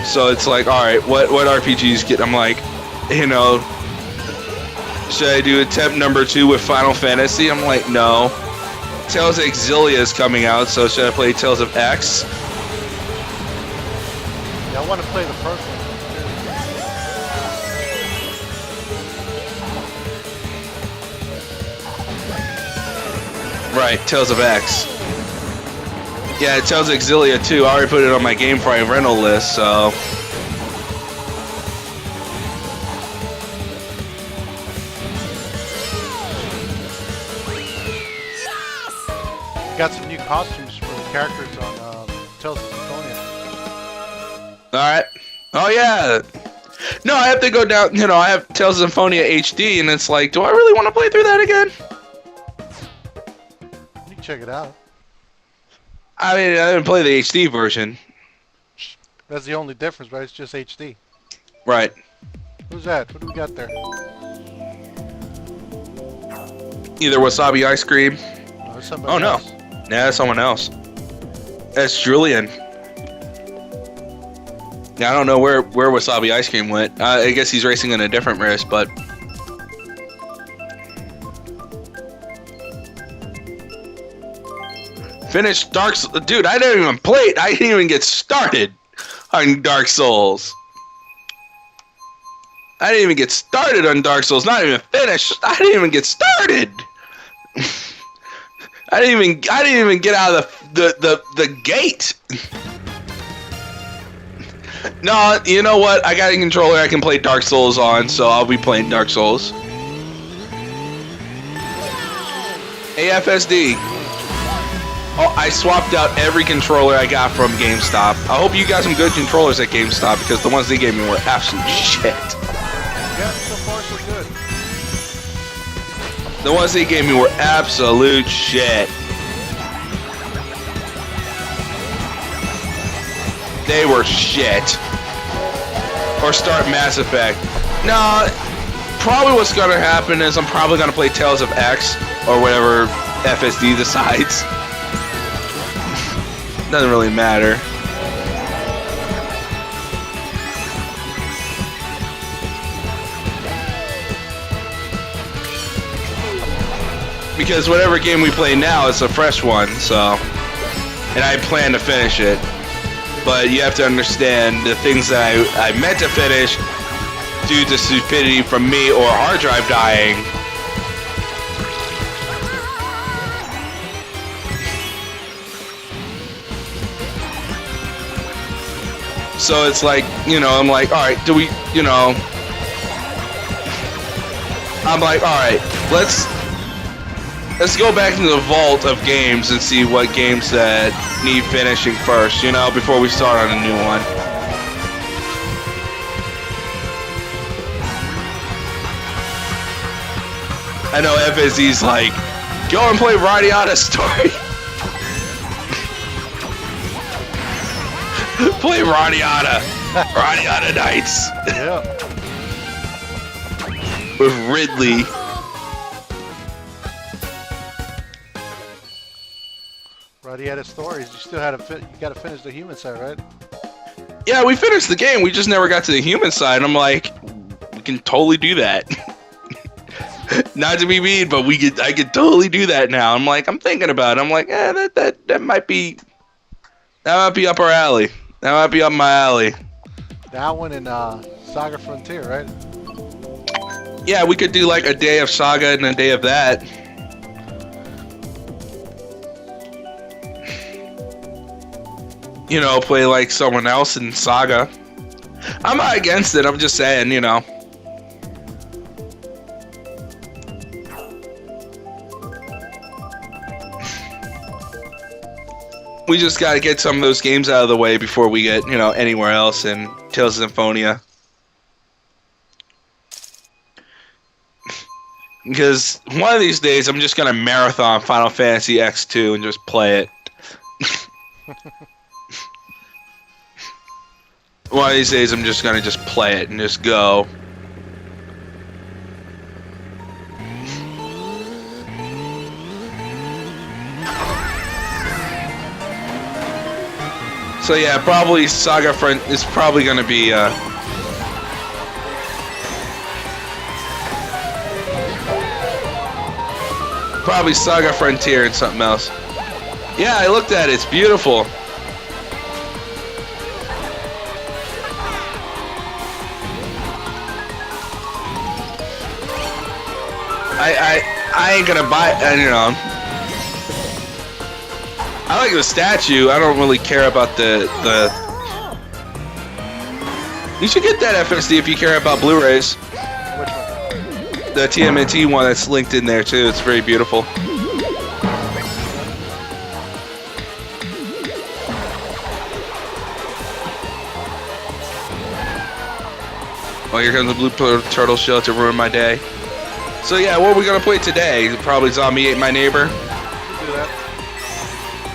B: So it's like, all right, what RPGs get? I'm like, you know, should I do attempt number 2 with Final Fantasy? I'm like, no. Tales of Exilia is coming out, so should I play Tales of X?
A: Yeah, I want to play the first one.
B: Right, Tales of X. Yeah, Tales of Exilia too. I already put it on my GameFly rental list, so...
A: Got some new costumes for the characters on Tales of Symphonia.
B: Alright. Oh yeah! No, I have to go down, you know, I have Tales of Symphonia HD, and it's like, do I really want to play through that again?
A: You can check it out.
B: I mean, I didn't play the HD version.
A: That's the only difference, right? It's just HD.
B: Right.
A: Who's that? What do we got there?
B: Either Wasabi Ice Cream.
A: No, somebody
B: Oh no.
A: else.
B: Nah, that's someone else. That's Julian. Yeah, I don't know where Wasabi Ice Cream went. I guess he's racing in a different race, but... Finished Dark Souls. Dude, I didn't even play it. I didn't even get started on Dark Souls. I didn't even get started on Dark Souls. Not even finished. I didn't even get started. I didn't even get out of the gate. No, you know what? I got a controller I can play Dark Souls on, so I'll be playing Dark Souls. AFSD. Oh, I swapped out every controller I got from GameStop. I hope you got some good controllers at GameStop because the ones they gave me were absolute shit.
A: Yeah, so far so good.
B: The ones they gave me were absolute shit. They were shit. Or start Mass Effect. No, probably what's gonna happen is I'm probably gonna play Tales of X or whatever FSD decides. Doesn't really matter. Because whatever game we play now is a fresh one, so... And I plan to finish it. But you have to understand the things that I meant to finish due to stupidity from me or hard drive dying. So it's like, you know, I'm like, alright, do we, you know... I'm like, alright, let's go back into the vault of games and see what games that need finishing first, you know, before we start on a new one. I know FSD's like, go and play Radiata's story. Play Radiata. Radiata Nights.
A: Yeah.
B: With Ridley.
A: Radiata stories. You still had to you got to finish the human side, right?
B: Yeah, we finished the game. We just never got to the human side. I'm like, we can totally do that. Not to be mean, but I could totally do that now. I'm like, I'm thinking about it. I'm like, that might be up our alley. That might be up my alley.
A: That one in Saga Frontier, right?
B: Yeah, we could do like a day of Saga and a day of that. You know, play like someone else in Saga. I'm not against it. I'm just saying, you know. We just gotta get some of those games out of the way before we get, you know, anywhere else in Tales of Symphonia. Because one of these days I'm just gonna marathon Final Fantasy X2 and just play it. One of these days I'm just gonna play it and just go. So yeah, probably Saga Front is probably gonna be probably Saga Frontier and something else. Yeah, I looked at it. It's beautiful. I ain't gonna buy it, you know. I like the statue. I don't really care about the... You should get that FSD if you care about Blu-rays.
A: Which one?
B: The TMNT one that's linked in there too. It's very beautiful. Oh, here comes the blue turtle shell to ruin my day. So yeah, what are we gonna play today? Probably Zombie Ate My Neighbor.
A: Do that.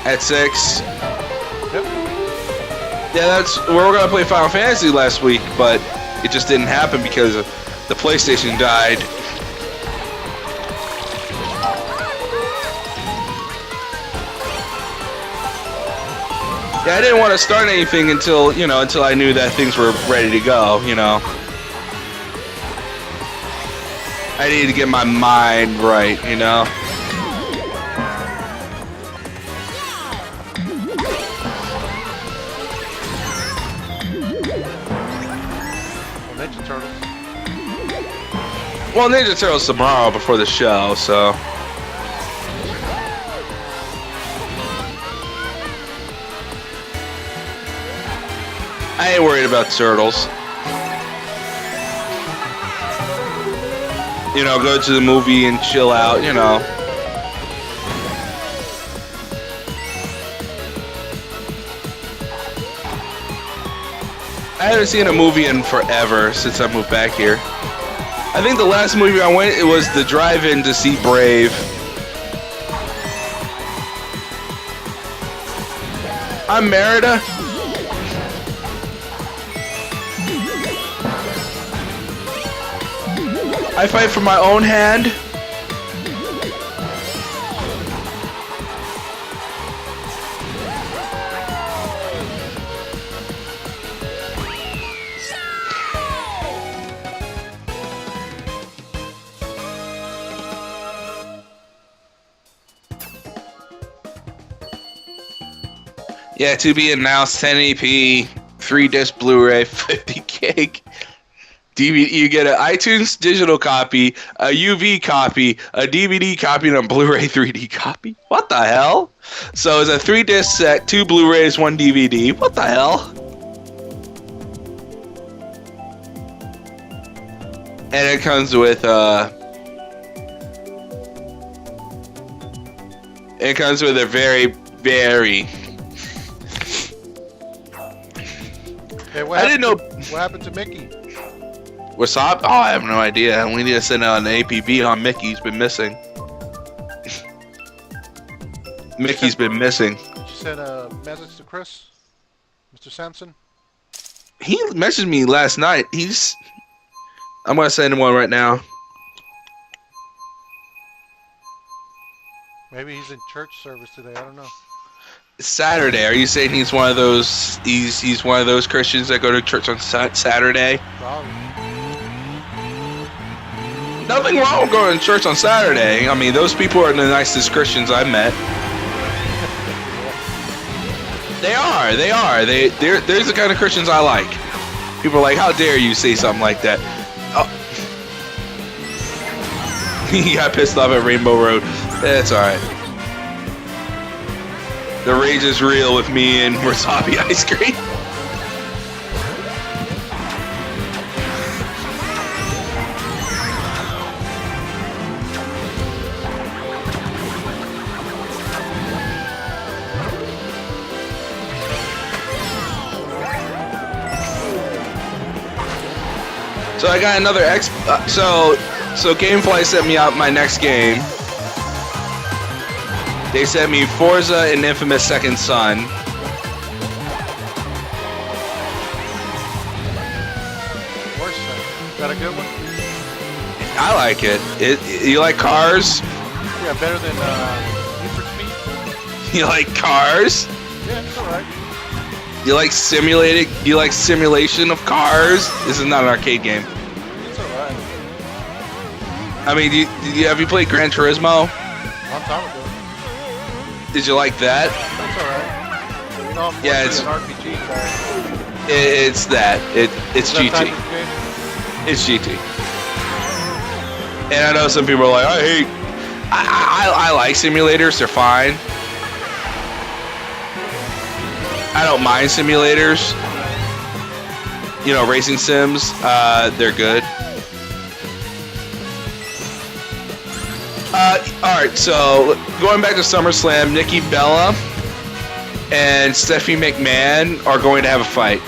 B: At 6.
A: Yep.
B: Yeah, that's we were gonna play Final Fantasy last week, but it just didn't happen because the PlayStation died. Yeah, I didn't want to start anything until I knew that things were ready to go. You know, I needed to get my mind right. You know.
A: Ninja Turtles.
B: Well, Ninja Turtles tomorrow before the show, so. I ain't worried about Turtles. You know, go to the movie and chill out, you know. I haven't seen a movie in forever since I moved back here. I think the last movie I went, it was the drive-in to see Brave. I'm Merida. I fight for my own hand. Yeah, to be announced, 1080p, 3-disc Blu-ray, 50 gig. DVD, you get an iTunes digital copy, a UV copy, a DVD copy, and a Blu-ray 3D copy. What the hell? So it's a 3-disc set, 2 Blu-rays, 1 DVD. What the hell? And it comes with a very, very.
A: Hey,
B: I didn't know.
A: What happened to Mickey?
B: What's up? Oh, I have no idea. We need to send out an APB on Mickey. He's been missing. Mickey's been missing.
A: Did you send a message to Chris? Mr. Sampson?
B: He messaged me last night. I'm going to send him one right now.
A: Maybe he's in church service today. I don't know.
B: It's Saturday. Are you saying he's one of those? He's one of those Christians that go to church on Saturday?
A: Probably.
B: Nothing wrong with going to church on Saturday. I mean, those people are the nicest Christians I've met. They are. There's the kind of Christians I like. People are like, how dare you say something like that? Oh. He got pissed off at Rainbow Road. That's alright. The rage is real with me and wasabi ice cream. So I got another so Gamefly sent me out my next game. They sent me Forza and Infamous Second Son.
A: Forza. Is that a good one?
B: I like it. You like cars?
A: Yeah, better than Need for Speed.
B: You like cars?
A: Yeah, it's alright.
B: You like simulating? You like simulation of cars? This is not an arcade game.
A: It's alright.
B: I mean, have you played Gran Turismo?
A: Long time ago.
B: Did you like that?
A: That's alright. You know, I'm
B: Yeah, it's
A: an RPG guy.
B: it's that. It's
A: Is that
B: GT.
A: type of game?
B: It's GT. And I know some people are like, I like simulators. They're fine. I don't mind simulators. You know, racing sims. They're good. Alright, so going back to SummerSlam, Nikki Bella and Stephanie McMahon are going to have a fight.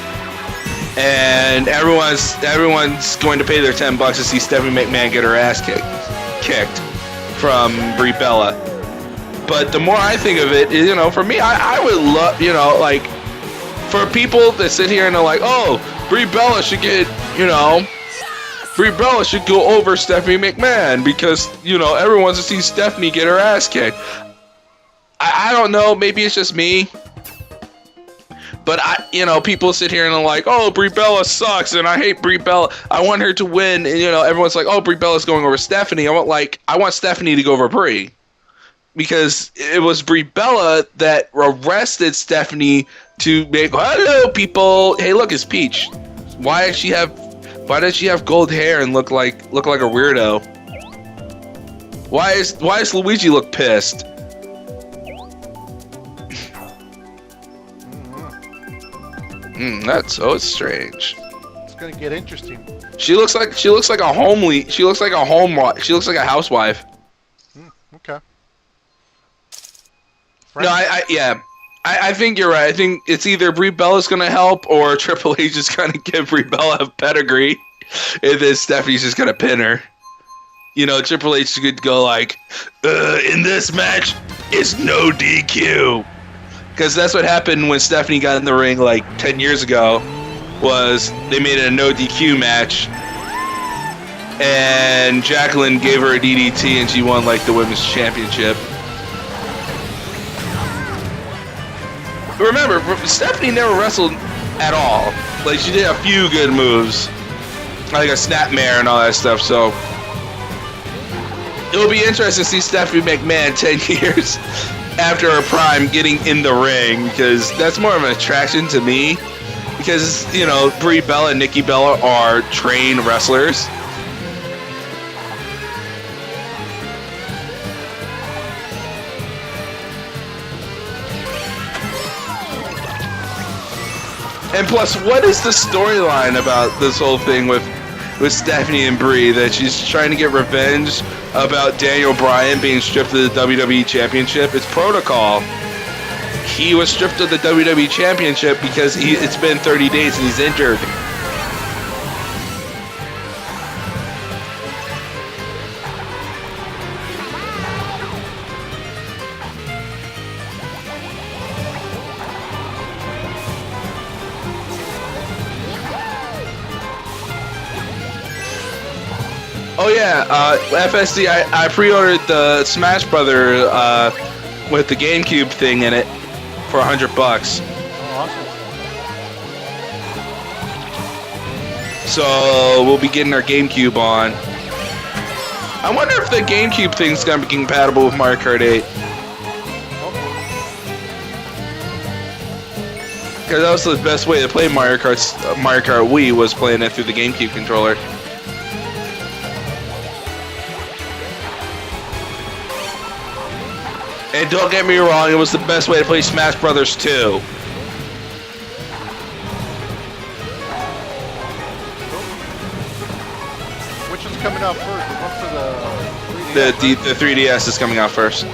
B: And everyone's going to pay their $10 to see Stephanie McMahon get her ass kicked from Brie Bella. But the more I think of it, you know, for me, I would love, you know, like, for people that sit here and are like, oh, Brie Bella should get, you know, Brie Bella should go over Stephanie McMahon because, you know, everyone wants to see Stephanie get her ass kicked. I don't know, maybe it's just me. But you know, people sit here and are like, oh, Brie Bella sucks and I hate Brie Bella. I want her to win. And, you know, everyone's like, oh, Brie Bella's going over Stephanie. I want Stephanie to go over Brie. Because it was Brie Bella that arrested Stephanie to make, hello, people. Hey, look, it's Peach. Why does she have gold hair and look like a weirdo? Why does Luigi look pissed? That's so strange.
A: It's gonna get interesting.
B: She looks like a housewife.
A: Okay.
B: No, yeah. I think you're right. I think it's either Brie Bella's going to help or Triple H is going to give Brie Bella a pedigree, and then Stephanie's just going to pin her. You know, Triple H could go like, in this match, it's no DQ. Because that's what happened when Stephanie got in the ring like 10 years ago, was they made it a no DQ match, and Jacqueline gave her a DDT and she won like the women's championship. Remember, Stephanie never wrestled at all. Like, she did a few good moves, like a snapmare and all that stuff, so it will be interesting to see Stephanie McMahon 10 years after her prime getting in the ring, because that's more of an attraction to me, because, you know, Brie Bella and Nikki Bella are trained wrestlers. And plus, what is the storyline about this whole thing with Stephanie and Brie, that she's trying to get revenge about Daniel Bryan being stripped of the WWE Championship? It's protocol. He was stripped of the WWE Championship because it's been 30 days and he's injured. Oh yeah, FSD, I pre-ordered the Smash Brother with the GameCube thing in it for $100.
A: Oh, awesome.
B: So we'll be getting our GameCube on. I wonder if the GameCube thing's gonna be compatible with Mario Kart 8. Because that was the best way to play Mario Kart Wii, was playing it through the GameCube controller. And don't get me wrong, it was the best way to play Smash Brothers 2.
A: Which is coming out first? The one for the 3DS?
B: The 3DS is coming out first.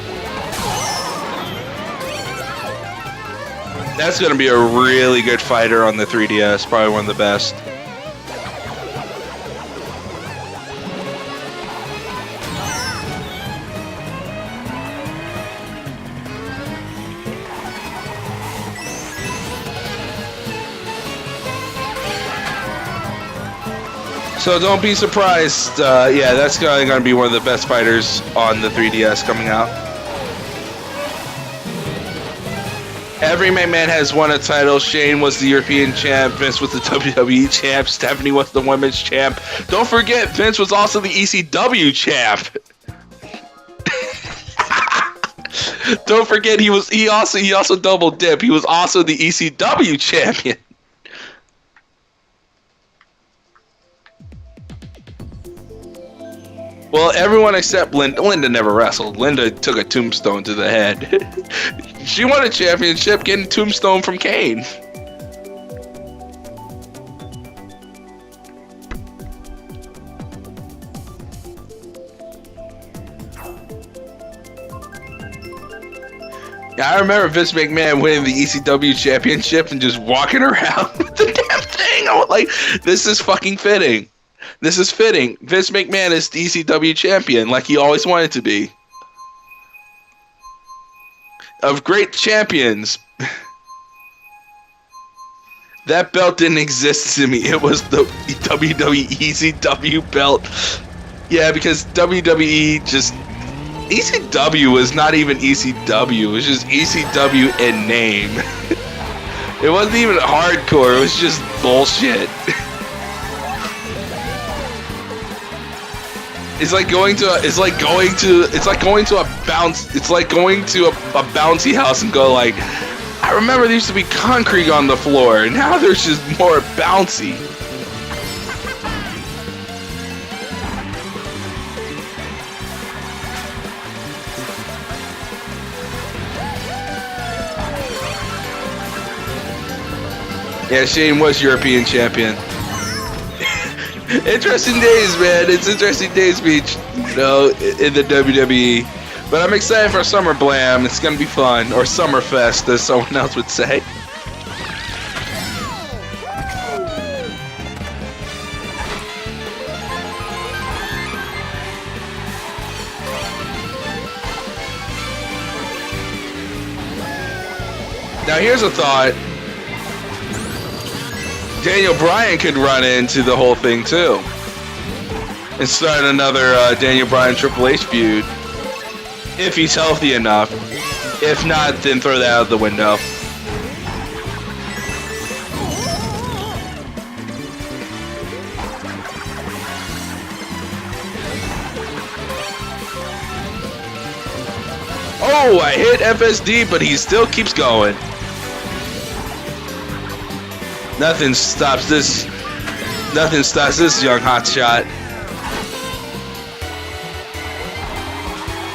B: That's going to be a really good fighter on the 3DS, probably one of the best. So don't be surprised. Yeah, that's going to be one of the best fighters on the 3DS coming out. Every McMahon has won a title. Shane was the European champ. Vince was the WWE champ. Stephanie was the women's champ. Don't forget, Vince was also the ECW champ. Don't forget, he also double dip. He was also the ECW champion. Well, everyone except Linda. Linda never wrestled. Linda took a tombstone to the head. She won a championship getting a tombstone from Kane. Yeah, I remember Vince McMahon winning the ECW championship and just walking around with the damn thing. I was like, this is fucking fitting. This is fitting. Vince McMahon is the ECW champion, like he always wanted to be. Of great champions, that belt didn't exist to me. It was the WWE ECW belt. Yeah, because WWE just... ECW was not even ECW. It was just ECW in name. It wasn't even hardcore. It was just bullshit. It's like going to a bouncy house and go like, I remember there used to be concrete on the floor, and now there's just more bouncy. Yeah, Shane was European champion. Interesting days, man. It's interesting days, Beach. You know, in the WWE. But I'm excited for Summer Blam. It's gonna be fun, or Summerfest, as someone else would say. Now here's a thought. Daniel Bryan could run into the whole thing too. And start another Daniel Bryan Triple H feud. If he's healthy enough. If not, then throw that out the window. Oh, I hit FSD, but he still keeps going. Nothing stops this young hotshot.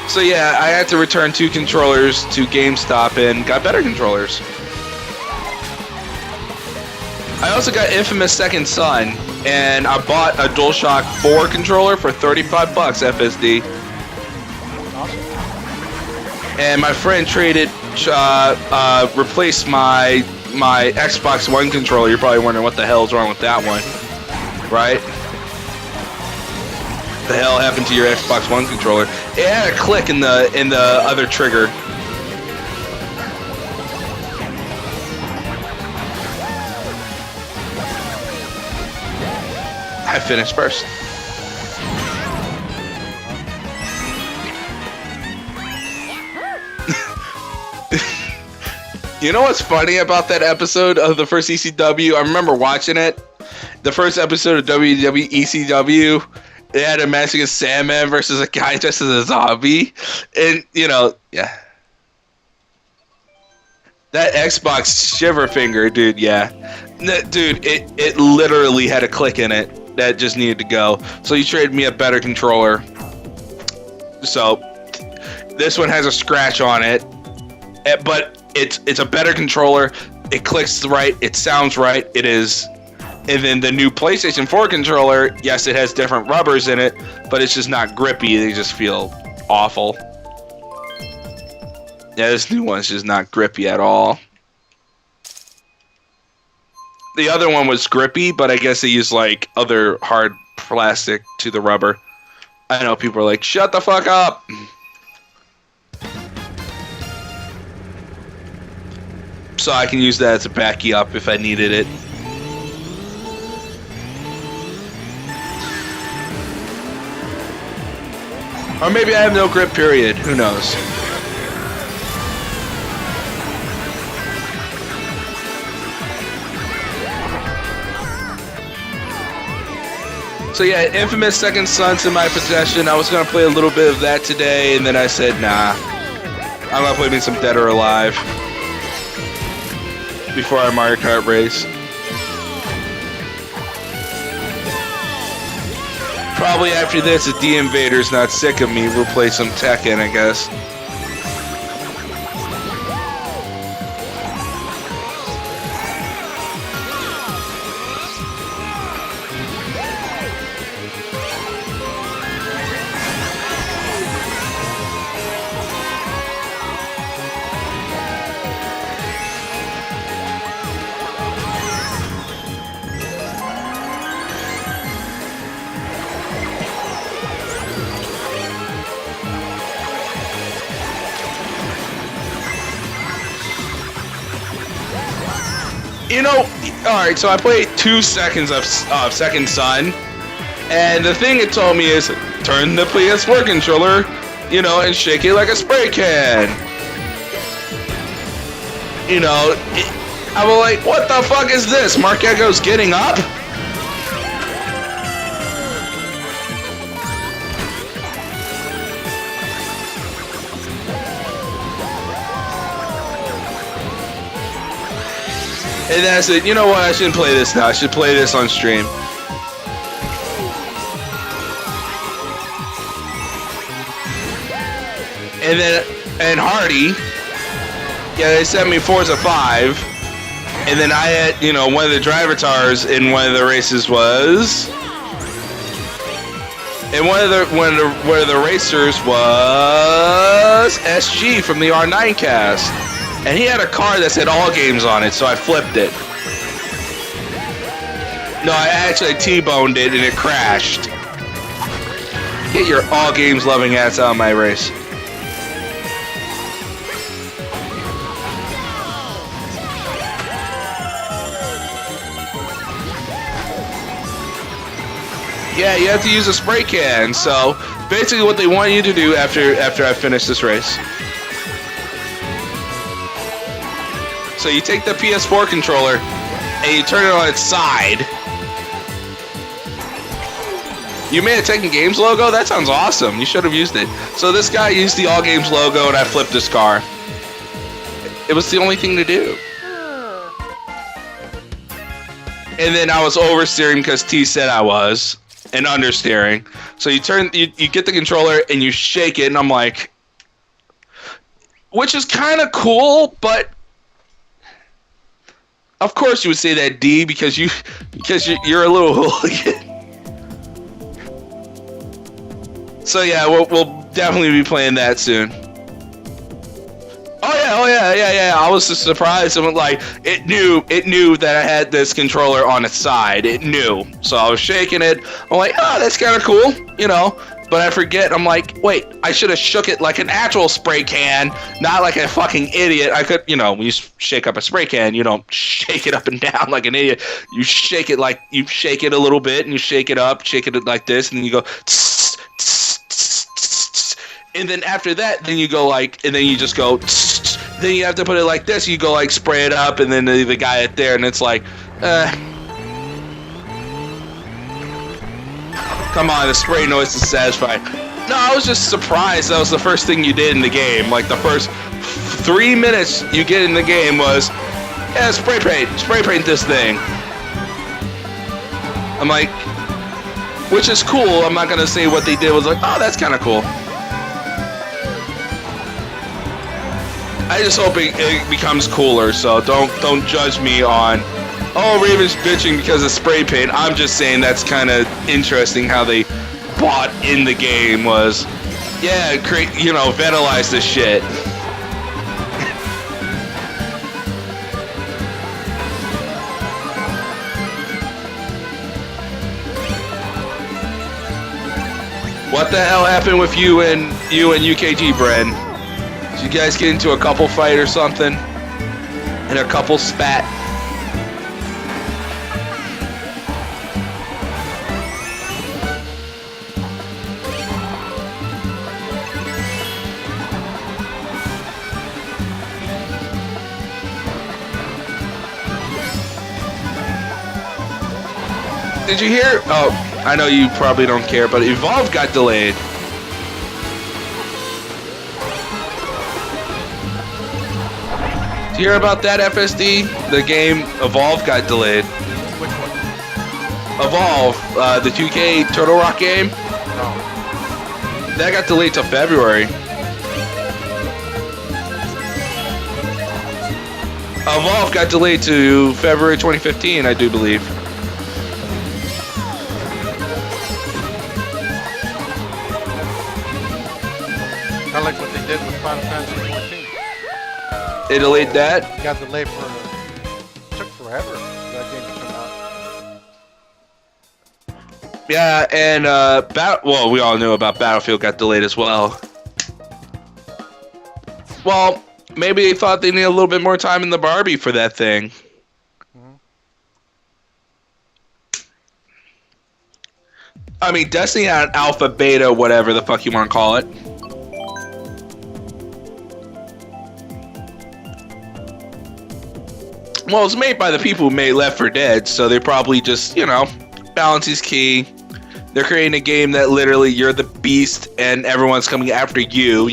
B: So yeah, I had to return 2 controllers to GameStop and got better controllers. I also got Infamous Second Son, and I bought a DualShock 4 controller for $35 FSD. And my friend replaced my Xbox One controller. You're probably wondering what the hell's wrong with that one, right? The hell happened to your Xbox One controller? It had a click in the other trigger. I finished first. You know what's funny about that episode of the first ECW? I remember watching it. The first episode of WWE ECW, it had a match against Sandman versus a guy dressed as a zombie. And, you know, yeah. That Xbox shiver finger, dude, yeah. Dude, it literally had a click in it that just needed to go. So you traded me a better controller. So, this one has a scratch on it. But it's a better controller. It clicks right. It sounds right. It is. And then the new PlayStation 4 controller, yes, it has different rubbers in it, but it's just not grippy. They just feel awful. Yeah, this new one's just not grippy at all. The other one was grippy, but I guess they used like other hard plastic to the rubber. I know people are like, shut the fuck up. So I can use that as a backy up if I needed it. Or maybe I have no grip, period. Who knows? So yeah, Infamous Second Son's in my possession. I was going to play a little bit of that today, and then I said, nah. I'm going to play me some Dead or Alive before our Mario Kart race. Probably after this, if the Invader's not sick of me, we'll play some Tekken, I guess. You know, alright, so I played 2 seconds of Second Son, and the thing it told me is, turn the PS4 controller, you know, and shake it like a spray can. You know, I was like, what the fuck is this? Mark Echo's getting up? And then I said, you know what, I shouldn't play this now. I should play this on stream. And then, Hardy, yeah, they sent me Forza 5. And then I had, you know, one of the driver tars in one of the races was And one of the racers was SG from the R9 cast, and he had a car that said all games on it, so I flipped it. No, I actually T-boned it and it crashed. Get your all games loving ass out of my race. Yeah, you have to use a spray can. So basically, what they want you to do after I finish this race. So you take the PS4 controller and you turn it on its side. You made a Tekken Games logo? That sounds awesome. You should have used it. So this guy used the All Games logo and I flipped his car. It was the only thing to do. And then I was oversteering because T said I was. And understeering. So you get the controller and you shake it, and I'm like, which is kind of cool, but of course you would say that D because you're a little hooligan. So yeah, we'll definitely be playing that soon. Oh yeah. I was just surprised. And like, it knew that I had this controller on its side. It knew. So I was shaking it. I'm like, oh, that's kind of cool, you know. But I forget. I'm like, wait, I should have shook it like an actual spray can, not like a fucking idiot. I could, you know, when you shake up a spray can, you don't shake it up and down like an idiot. You shake it like, you shake it a little bit, and you shake it up, shake it like this, and then you go, tss, tss, tss, tss, and then after that, then you go like, and then you just go, tss, tss, then you have to put it like this. You go like spray it up, and then the guy up there, and it's like, come on, the spray noise is satisfying. No, I was just surprised that was the first thing you did in the game. Like the first 3 minutes you get in the game was, yeah, spray paint this thing. I'm like, which is cool. I'm not gonna say what they did was like, oh, that's kind of cool. I just hope it becomes cooler. So don't judge me on, oh, Raven's bitching because of spray paint. I'm just saying that's kind of interesting how they bought in the game was, yeah, vandalize this shit. What the hell happened with you and UKG, Bren? Did you guys get into a couple fight or something? And a couple spat? Did you hear? Oh, I know you probably don't care, but Evolve got delayed. Did you hear about that, FSD? The game Evolve got delayed.
A: Which one?
B: Evolve, the 2K Turtle Rock game.
A: No.
B: That got delayed till February. Evolve got delayed to February 2015, I do believe.
A: Kind of like what they did with Final Fantasy 14.
B: They delayed that?
A: It got delayed took forever for that game to come out.
B: Yeah, and well, we all knew about Battlefield got delayed as well. Well, maybe they thought they needed a little bit more time in the Barbie for that thing.
A: Mm-hmm.
B: I mean, Destiny had an alpha, beta, whatever the fuck you want to call it. Well, it's made by the people who made Left 4 Dead, so they probably just, balance is key. They're creating a game that literally you're the beast and everyone's coming after you,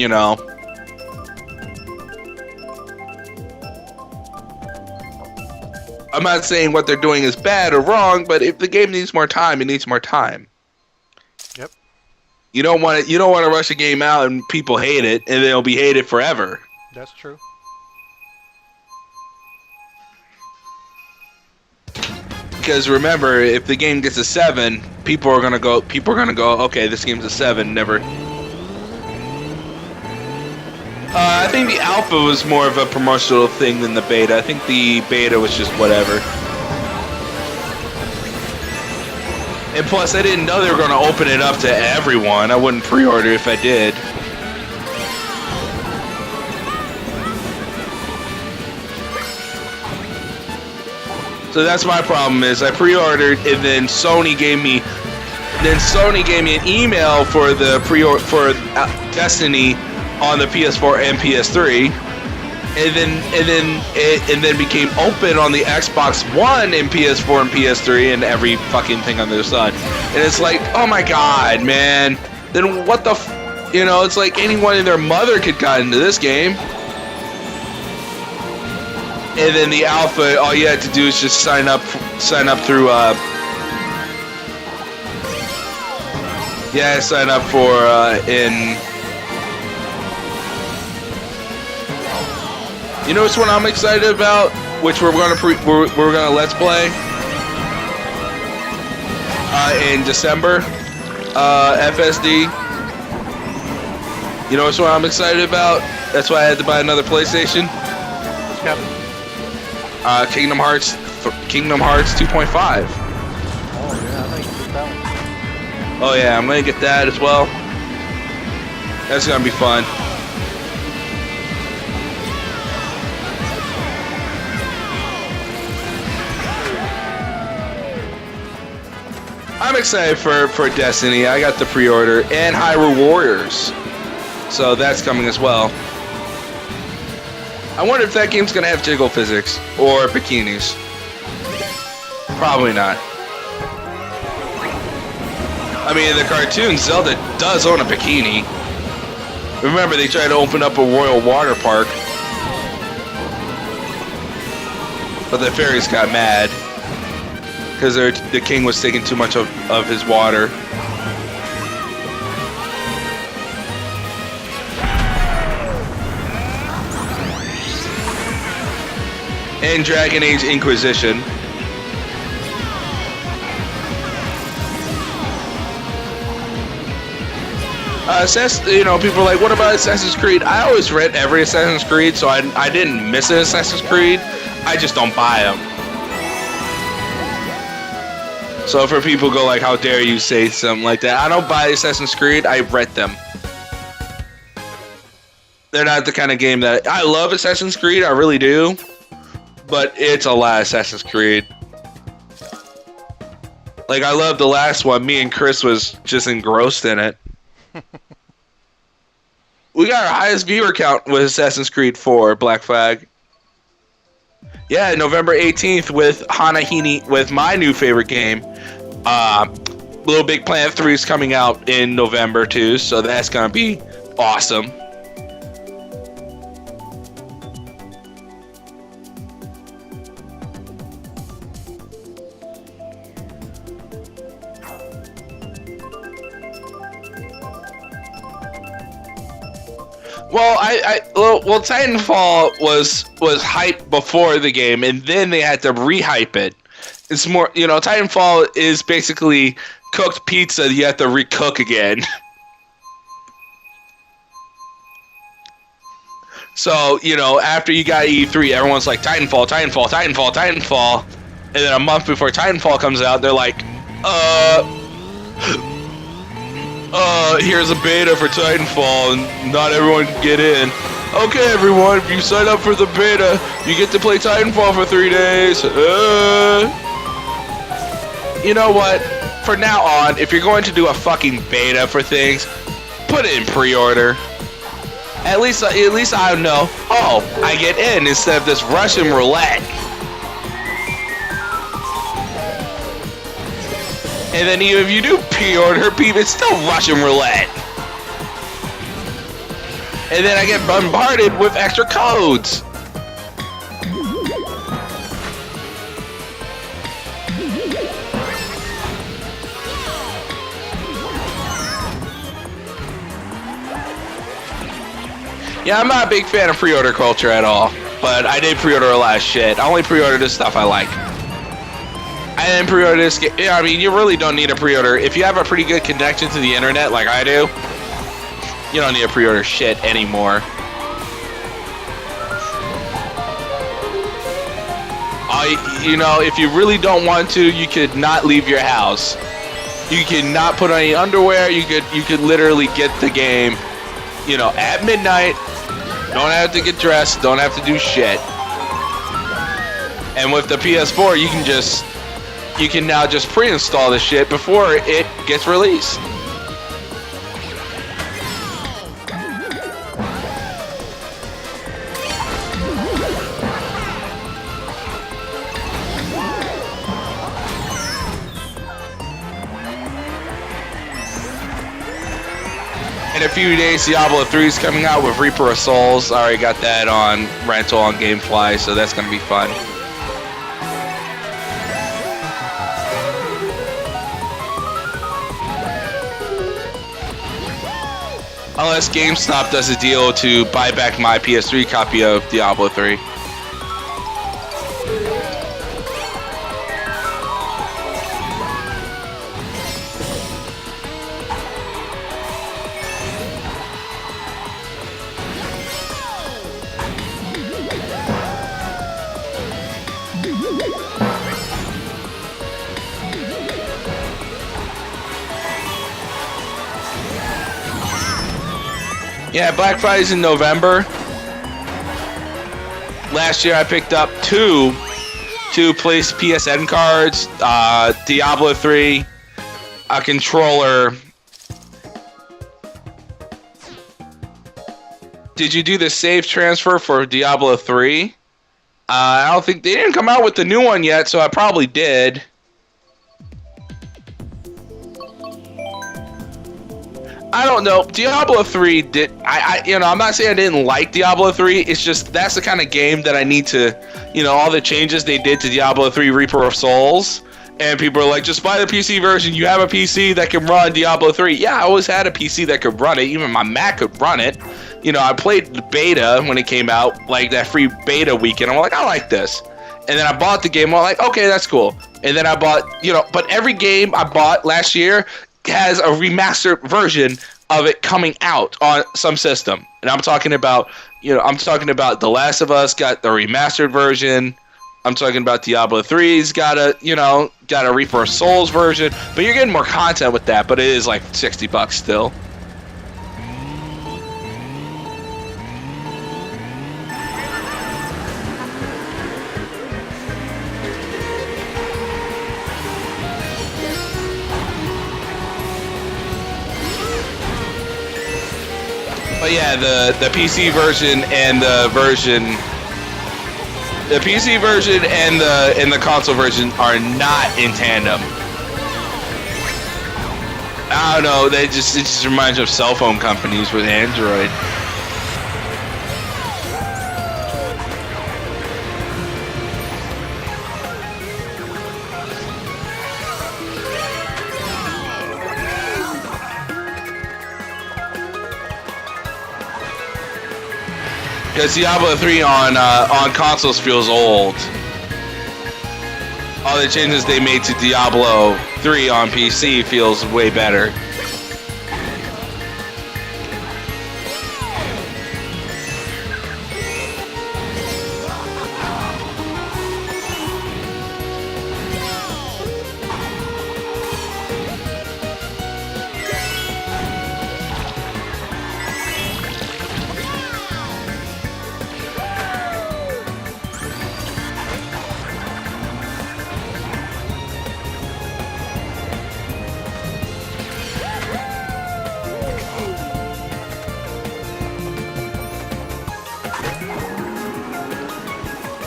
B: I'm not saying what they're doing is bad or wrong, but if the game needs more time, it needs more time.
A: Yep.
B: You don't want to rush a game out and people hate it, and they'll be hated forever.
A: That's true.
B: Because remember, if the game gets a 7, people are gonna go. Okay, this game's a 7. Never. I think the alpha was more of a promotional thing than the beta. I think the beta was just whatever. And plus, I didn't know they were going to open it up to everyone. I wouldn't pre-order if I did. So that's my problem is I pre-ordered and then Sony gave me an email for the for Destiny on the PS4 and PS3, and then became open on the Xbox One and PS4 and PS3 and every fucking thing under the sun. And it's like, oh my god, man. Then what the it's like anyone and their mother could got into this game. And then the alpha, all you had to do is just sign up through sign up for in. You know which one I'm excited about? Which we're gonna let's play in December. FSD. You know which one I'm excited about? That's why I had to buy another PlayStation.
A: What's happening?
B: Kingdom Hearts 2.5.
A: Oh yeah, I think you get that one.
B: Oh yeah, I'm gonna get that as well. That's gonna be fun. I'm excited for Destiny. I got the pre-order and Hyrule Warriors, so that's coming as well. I wonder if that game's gonna have jiggle physics or bikinis. Probably not. I mean, in the cartoon, Zelda does own a bikini. Remember, they tried to open up a royal water park, but the fairies got mad because the king was taking too much of his water. And Dragon Age Inquisition. People are like, what about Assassin's Creed? I always read every Assassin's Creed, so I didn't miss an Assassin's Creed. I just don't buy them. So for people who go like, how dare you say something like that? I don't buy Assassin's Creed. I read them. They're not the kind of game that I love. Assassin's Creed, I really do. But it's a lot of Assassin's Creed. Like, I love the last one. Me and Chris was just engrossed in it. We got our highest viewer count with Assassin's Creed 4, Black Flag. Yeah, November 18th with Hanahini, with my new favorite game. Little Big Planet 3 is coming out in November too, so that's gonna be awesome. Well, Titanfall was hyped before the game, and then they had to rehype it. It's more, Titanfall is basically cooked pizza that you have to recook again. So, after you got E3, everyone's like, Titanfall, Titanfall, Titanfall, Titanfall. And then a month before Titanfall comes out, they're like, here's a beta for Titanfall, and not everyone can get in. Okay, everyone, if you sign up for the beta, you get to play Titanfall for 3 days. You know what? For now on, if you're going to do a fucking beta for things, put it in pre-order. At least I know, I get in instead of this Russian roulette. And then even if you do pre-order, it's still Russian roulette. And then I get bombarded with extra codes. Yeah, I'm not a big fan of pre-order culture at all, but I did pre-order a lot of shit. I only pre-order the stuff I like. I didn't pre-order this game. Yeah, I mean, you really don't need a pre-order. If you have a pretty good connection to the internet like I do, you don't need a pre-order shit anymore. You know, if you really don't want to, you could not leave your house. You could not put on any underwear. You could literally get the game, you know, at midnight. Don't have to get dressed. Don't have to do shit. And with the PS4, you can now just pre-install the shit before it gets released. In a few days, Diablo 3 is coming out with Reaper of Souls. I already got that on rental on GameFly, so that's going to be fun. Unless GameStop does a deal to buy back my PS3 copy of Diablo 3. Yeah, Black Friday's in November. Last year I picked up two PSN cards, Diablo 3, a controller. Did you do the save transfer for Diablo 3? I don't think they didn't come out with the new one yet, so I probably did. I don't know. Diablo 3 did. I'm not saying I didn't like Diablo 3. It's just that's the kind of game that I need to, all the changes they did to Diablo 3 Reaper of Souls. And people are like, just buy the PC version. You have a PC that can run Diablo 3. Yeah, I always had a PC that could run it. Even my Mac could run it. I played the beta when it came out, like that free beta weekend. I'm like, I like this. And then I bought the game. I'm like, okay, that's cool. And then I bought, but every game I bought last year has a remastered version of it coming out on some system. And I'm talking about, The Last of Us got the remastered version. I'm talking about Diablo 3's got a Reaper of Souls version. But you're getting more content with that, but it is like $60 still. But yeah, the PC version and the PC version and the console version are not in tandem. I don't know. It just reminds me of cell phone companies with Android. Because Diablo 3 on consoles feels old. All the changes they made to Diablo 3 on PC feels way better.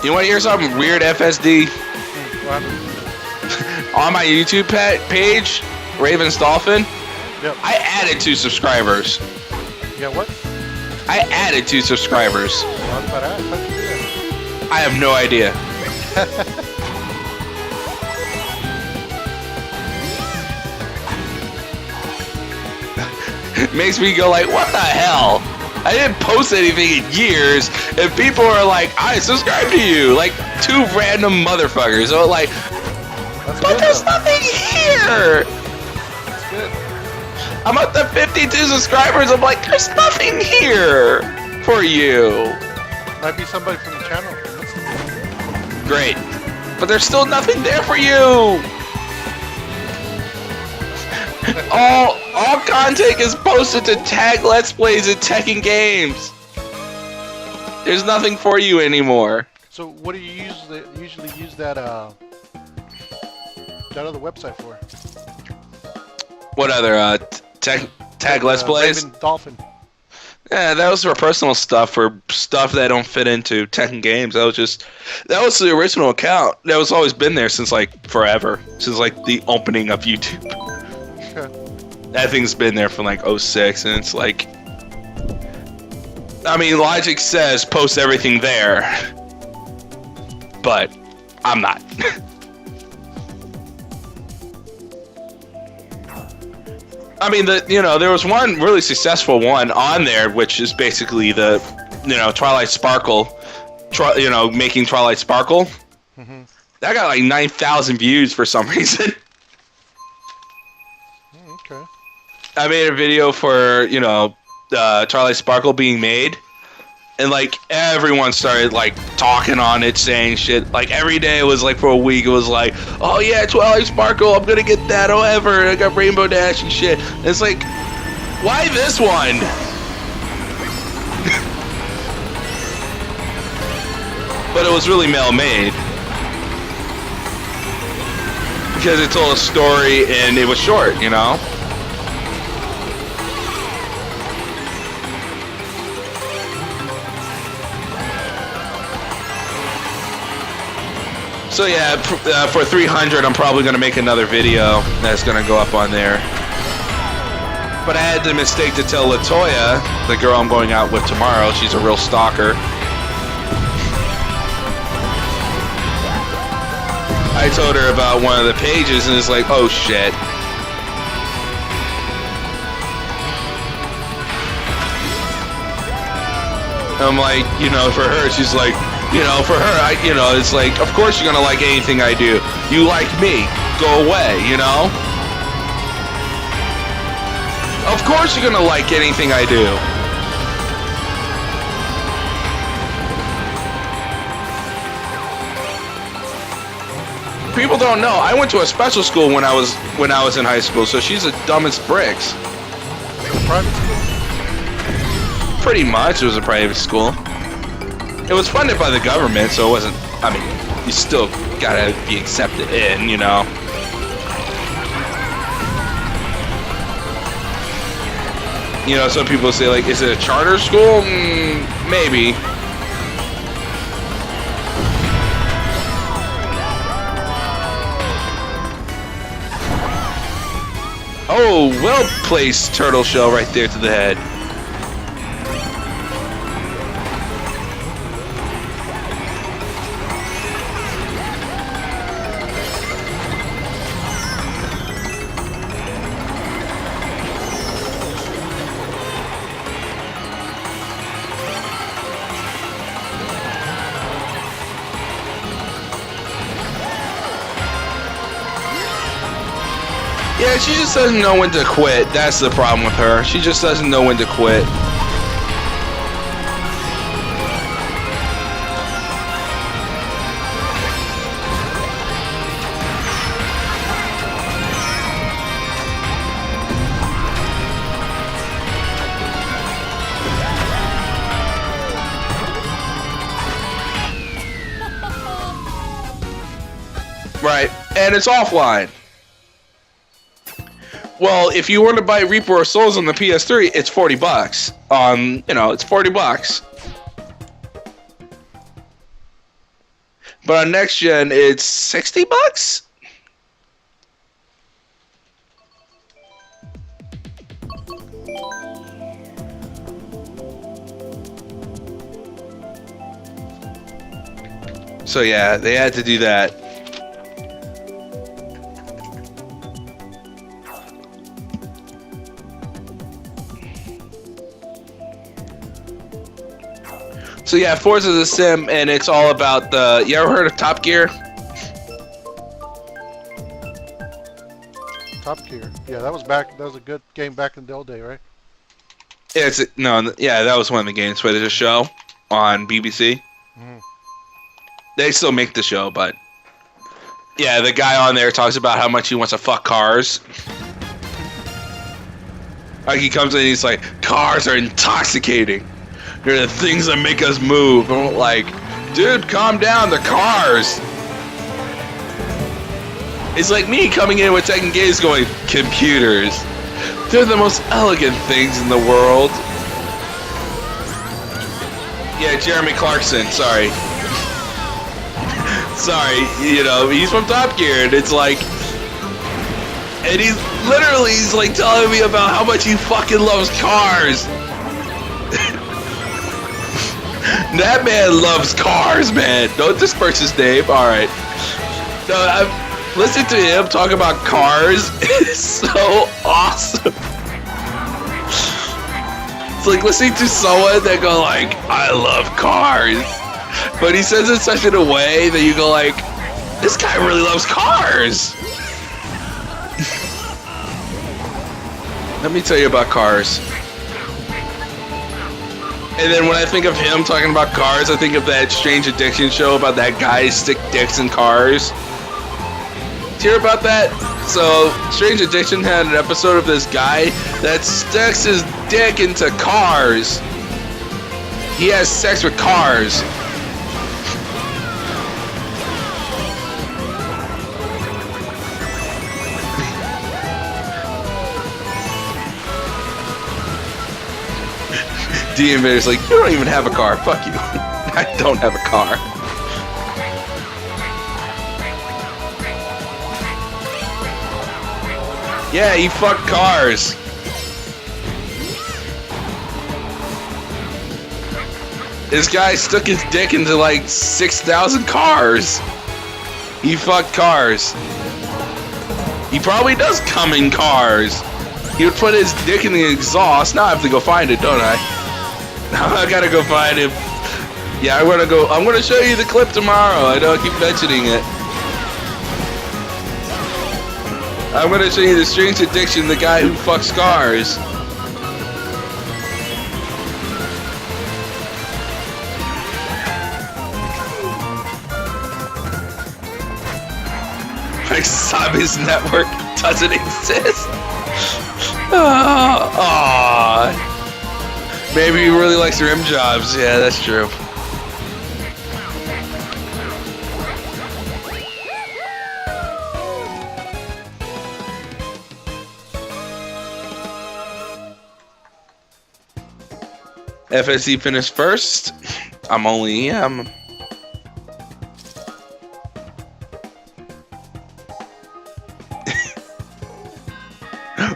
B: You want to hear something weird, FSD?
A: What?
B: On my YouTube page, Raven's Dolphin,
A: Yep.
B: I added 2 subscribers.
A: Yeah, what?
B: I added 2 subscribers.
A: How'd you do that?
B: I have no idea. Makes me go like, what the hell? I didn't post anything in years, and people are like, I subscribe to you, like 2 random motherfuckers. So like,
A: That's
B: But
A: good,
B: there's
A: though.
B: nothing here!
A: That's good.
B: I'm up to 52 subscribers. I'm like, there's nothing here for you.
A: Might be somebody from the channel.
B: Great. But there's still nothing there for you. All content is posted to tag Let's Plays and Tekken Games. There's nothing for you anymore.
A: So what do you usually use that other website for?
B: What other tag Let's Plays?
A: Raven Dolphin.
B: Yeah, that was for personal stuff, for stuff that don't fit into Tekken Games. That was the original account. That was always been there since like forever, since like the opening of YouTube.
A: Okay.
B: That thing's been there from like 06, and it's like, I mean, logic says post everything there, but I'm not. I mean, there was one really successful one on there, which is basically the, Twilight Sparkle, making Twilight Sparkle.
A: Mm-hmm.
B: That got like 9,000 views for some reason.
A: Okay.
B: I made a video for, Twilight Sparkle being made, and like everyone started like talking on it, saying shit. Like every day it was like for a week, it was like, oh yeah, Twilight Sparkle, I'm gonna get that, however, I got Rainbow Dash and shit. And it's like, why this one? But it was really male-made. Because it told a story and it was short, So yeah, for 300, I'm probably going to make another video that's going to go up on there. But I had the mistake to tell Latoya, the girl I'm going out with tomorrow, she's a real stalker. I told her about one of the pages and it's like, oh shit. I'm like, for her, she's like, for her, it's like, of course you're gonna like anything I do. You like me, go away, Of course you're gonna like anything I do. People don't know. I went to a special school when I was in high school, so she's the dumbest bricks.
A: Private school?
B: Pretty much, it was a private school. It was funded by the government, so it wasn't. I mean, you still gotta be accepted in, Some people say like, is it a charter school? Maybe. Oh, well-placed turtle shell right there to the head. Yeah, she just doesn't know when to quit. That's the problem with her. She just doesn't know when to quit. Right, and it's offline. Well, if you were to buy Reaper of Souls on the PS3, it's $40. It's $40. But on next gen, it's $60. So yeah, they had to do that. So yeah, Forza is a sim, and it's all about the. You ever heard of Top Gear?
A: Top Gear. Yeah, that was back. That was a good game back in the old day, right?
B: Yeah, that was one of the games for the show on BBC.
A: Mm.
B: They still make the show, but yeah, the guy on there talks about how much he wants to fuck cars. Like he comes in and he's like, cars are intoxicating. They're the things that make us move. And I'm like, dude, calm down, they're cars. It's like me coming in with Tekken Gaze going, computers. They're the most elegant things in the world. Yeah, Jeremy Clarkson, sorry. Sorry, he's from Top Gear, and it's like... And he's like telling me about how much he fucking loves cars. That man loves cars, man. Don't disperse his name. Alright. No, I've listened to him talk about cars. It's so awesome. It's like listening to someone that go like, I love cars. But he says it such in a way that you go like, this guy really loves cars. Let me tell you about cars. And then when I think of him talking about cars, I think of that Strange Addiction show about that guy stick dicks in cars. Did you hear about that? So, Strange Addiction had an episode of this guy that sticks his dick into cars. He has sex with cars. D-Invader's like, you don't even have a car. Fuck you. I don't have a car. Yeah, he fucked cars. This guy stuck his dick into like 6,000 cars. He fucked cars. He probably does come in cars. He would put his dick in the exhaust. Now I have to go find it, don't I? Now I gotta go find him. Yeah, I'm gonna show you the clip tomorrow. I know I keep mentioning it. I'm gonna show you the Strange Addiction, the guy who fucks cars. Like Sabi's network doesn't exist. Aww. Maybe he really likes rim jobs. Yeah, that's true. FSC finished first. I'm only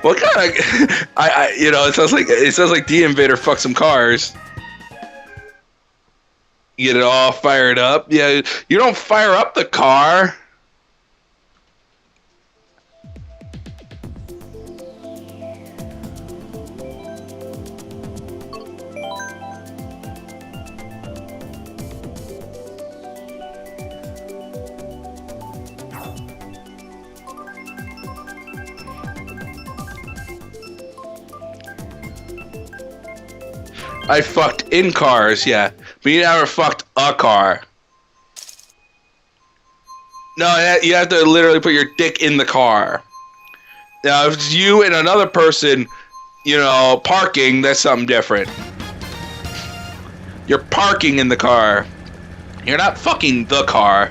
B: What kind of? It sounds like D-Invader fucked some cars. Get it all fired up. Yeah, you don't fire up the car. I fucked in cars, yeah. But you never fucked a car. No, you have to literally put your dick in the car. Now, if it's you and another person, parking, that's something different. You're parking in the car. You're not fucking the car.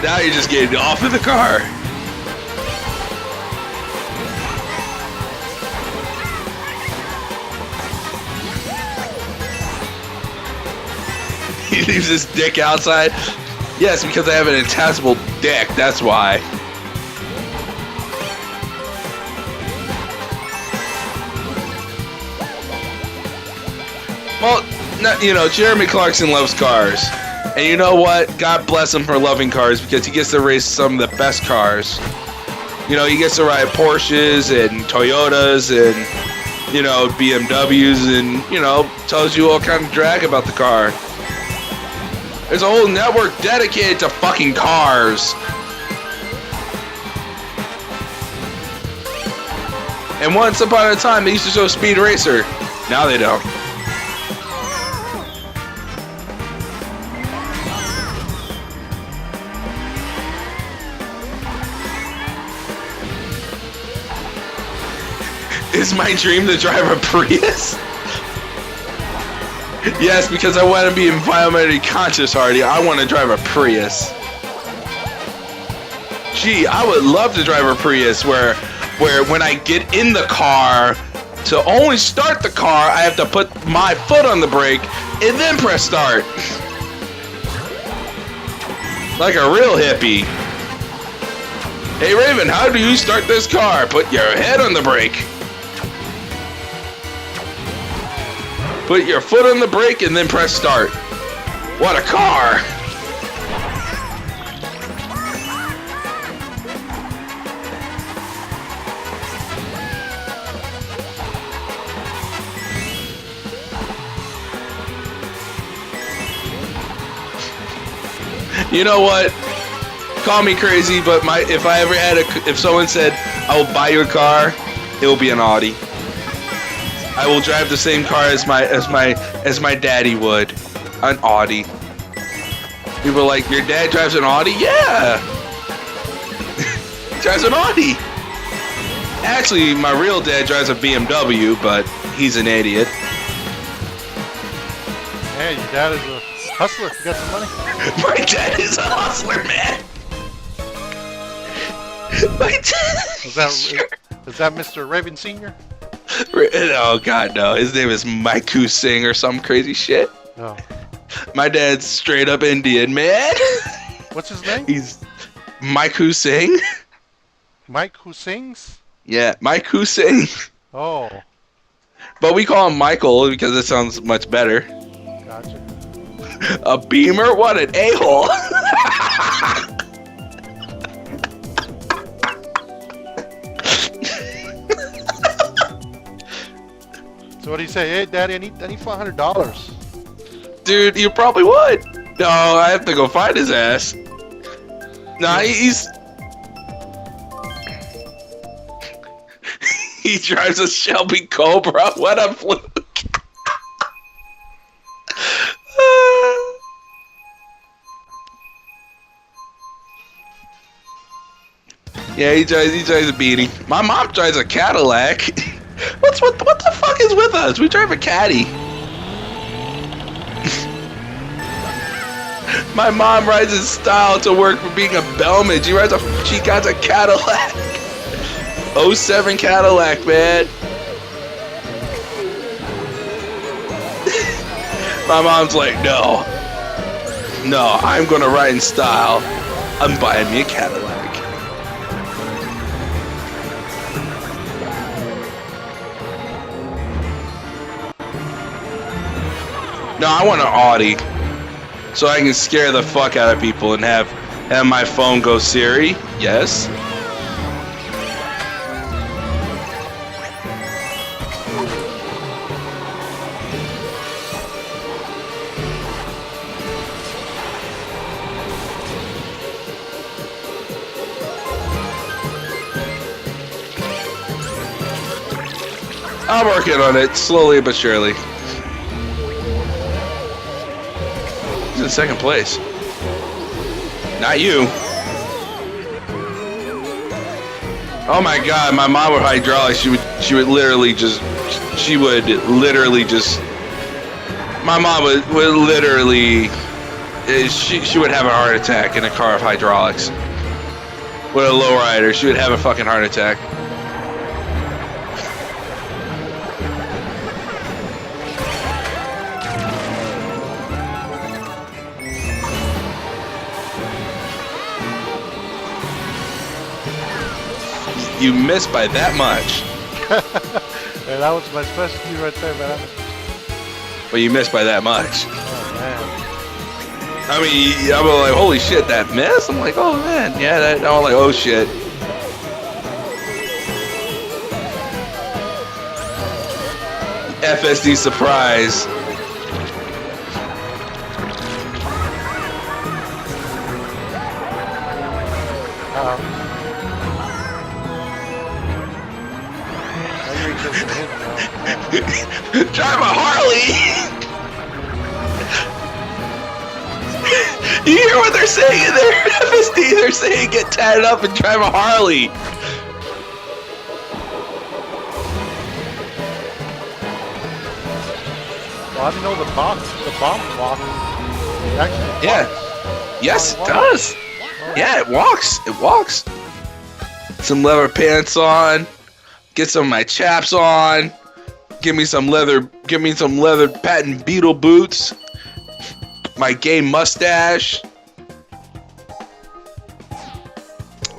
B: Now you're just getting off of the car. He leaves his dick outside? Yes, because I have an attachable dick, that's why. Well, Jeremy Clarkson loves cars. And you know what? God bless him for loving cars because he gets to race some of the best cars. He gets to ride Porsches and Toyotas and, BMWs and, tells you all kind of drag about the car. There's a whole network dedicated to fucking cars. And once upon a time, they used to show Speed Racer. Now they don't. Is my dream to drive a Prius? Yes, because I want to be environmentally conscious, Hardy. I want to drive a Prius. Gee, I would love to drive a Prius where when I get in the car, to only start the car, I have to put my foot on the brake and then press start. Like a real hippie. Hey Raven, how do you start this car? Put your head on the brake. Put your foot on the brake and then press start. What a car! You know what? Call me crazy, but if someone said I will buy your car, it will be an Audi. I will drive the same car as my daddy would, an Audi. People are like, your dad drives an Audi? Yeah, he drives an Audi. Actually, my real dad drives a BMW, but he's an idiot.
A: Hey, your dad is a hustler. You got some money?
B: My dad is a hustler, man. My dad.
A: Is that Mr. Raven Sr.?
B: Oh God, no! His name is Maiku Singh or some crazy shit.
A: Oh.
B: My dad's straight up Indian, man.
A: What's his name?
B: He's Maiku Singh.
A: Mike who sings?
B: Yeah, Maiku Singh.
A: Oh.
B: But we call him Michael because it sounds much better.
A: Gotcha.
B: A Beamer? What an a-hole!
A: So what do you say? Hey, Daddy, I need $400.
B: Dude, you probably would. No, I have to go find his ass. Nah, he's... He drives a Shelby Cobra. What a fluke. Yeah, he drives a Beanie. My mom drives a Cadillac. What the fuck is with us? We drive a Caddy. My mom rides in style to work for being a bellman. She got a Cadillac. 07 Cadillac, man. My mom's like, no, I'm gonna ride in style. I'm buying me a Cadillac. No, I want an Audi, so I can scare the fuck out of people and have my phone go Siri. Yes. I'm working on it, slowly but surely. He's in second place. Not you. Oh my god, my mom with hydraulics, she would literally just... My mom would literally... She would have a heart attack in a car of hydraulics. With a lowrider, she would have a fucking heart attack. You missed by that much.
A: Hey, that was my specialty right there, man.
B: But you missed by that much.
A: Oh, man.
B: I mean, I'm like, holy shit, that miss? I'm like, oh man, yeah, that. I'm like, oh shit. FSD surprise.
A: just a hint, though.
B: Drive a Harley! You hear what they're saying in there? FSD, they're saying get tatted up and drive a Harley.
A: Well, I didn't know the bomb walk. Actually,
B: Yeah. Yes, it does. Yeah, it walks. It walks. Some leather pants on. Get some of my chaps on. Give me some leather patent beetle boots. My gay mustache.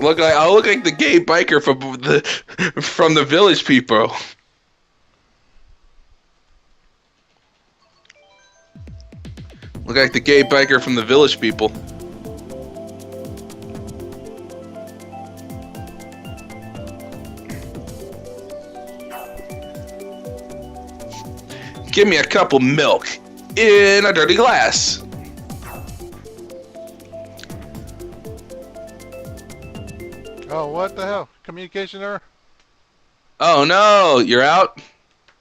B: I look like the gay biker from the Village People. Look like the gay biker from the Village People. Give me a cup of milk in a dirty glass.
A: Oh, what the hell? Communication error?
B: Oh no, you're out?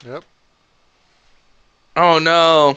A: Yep.
B: Oh no.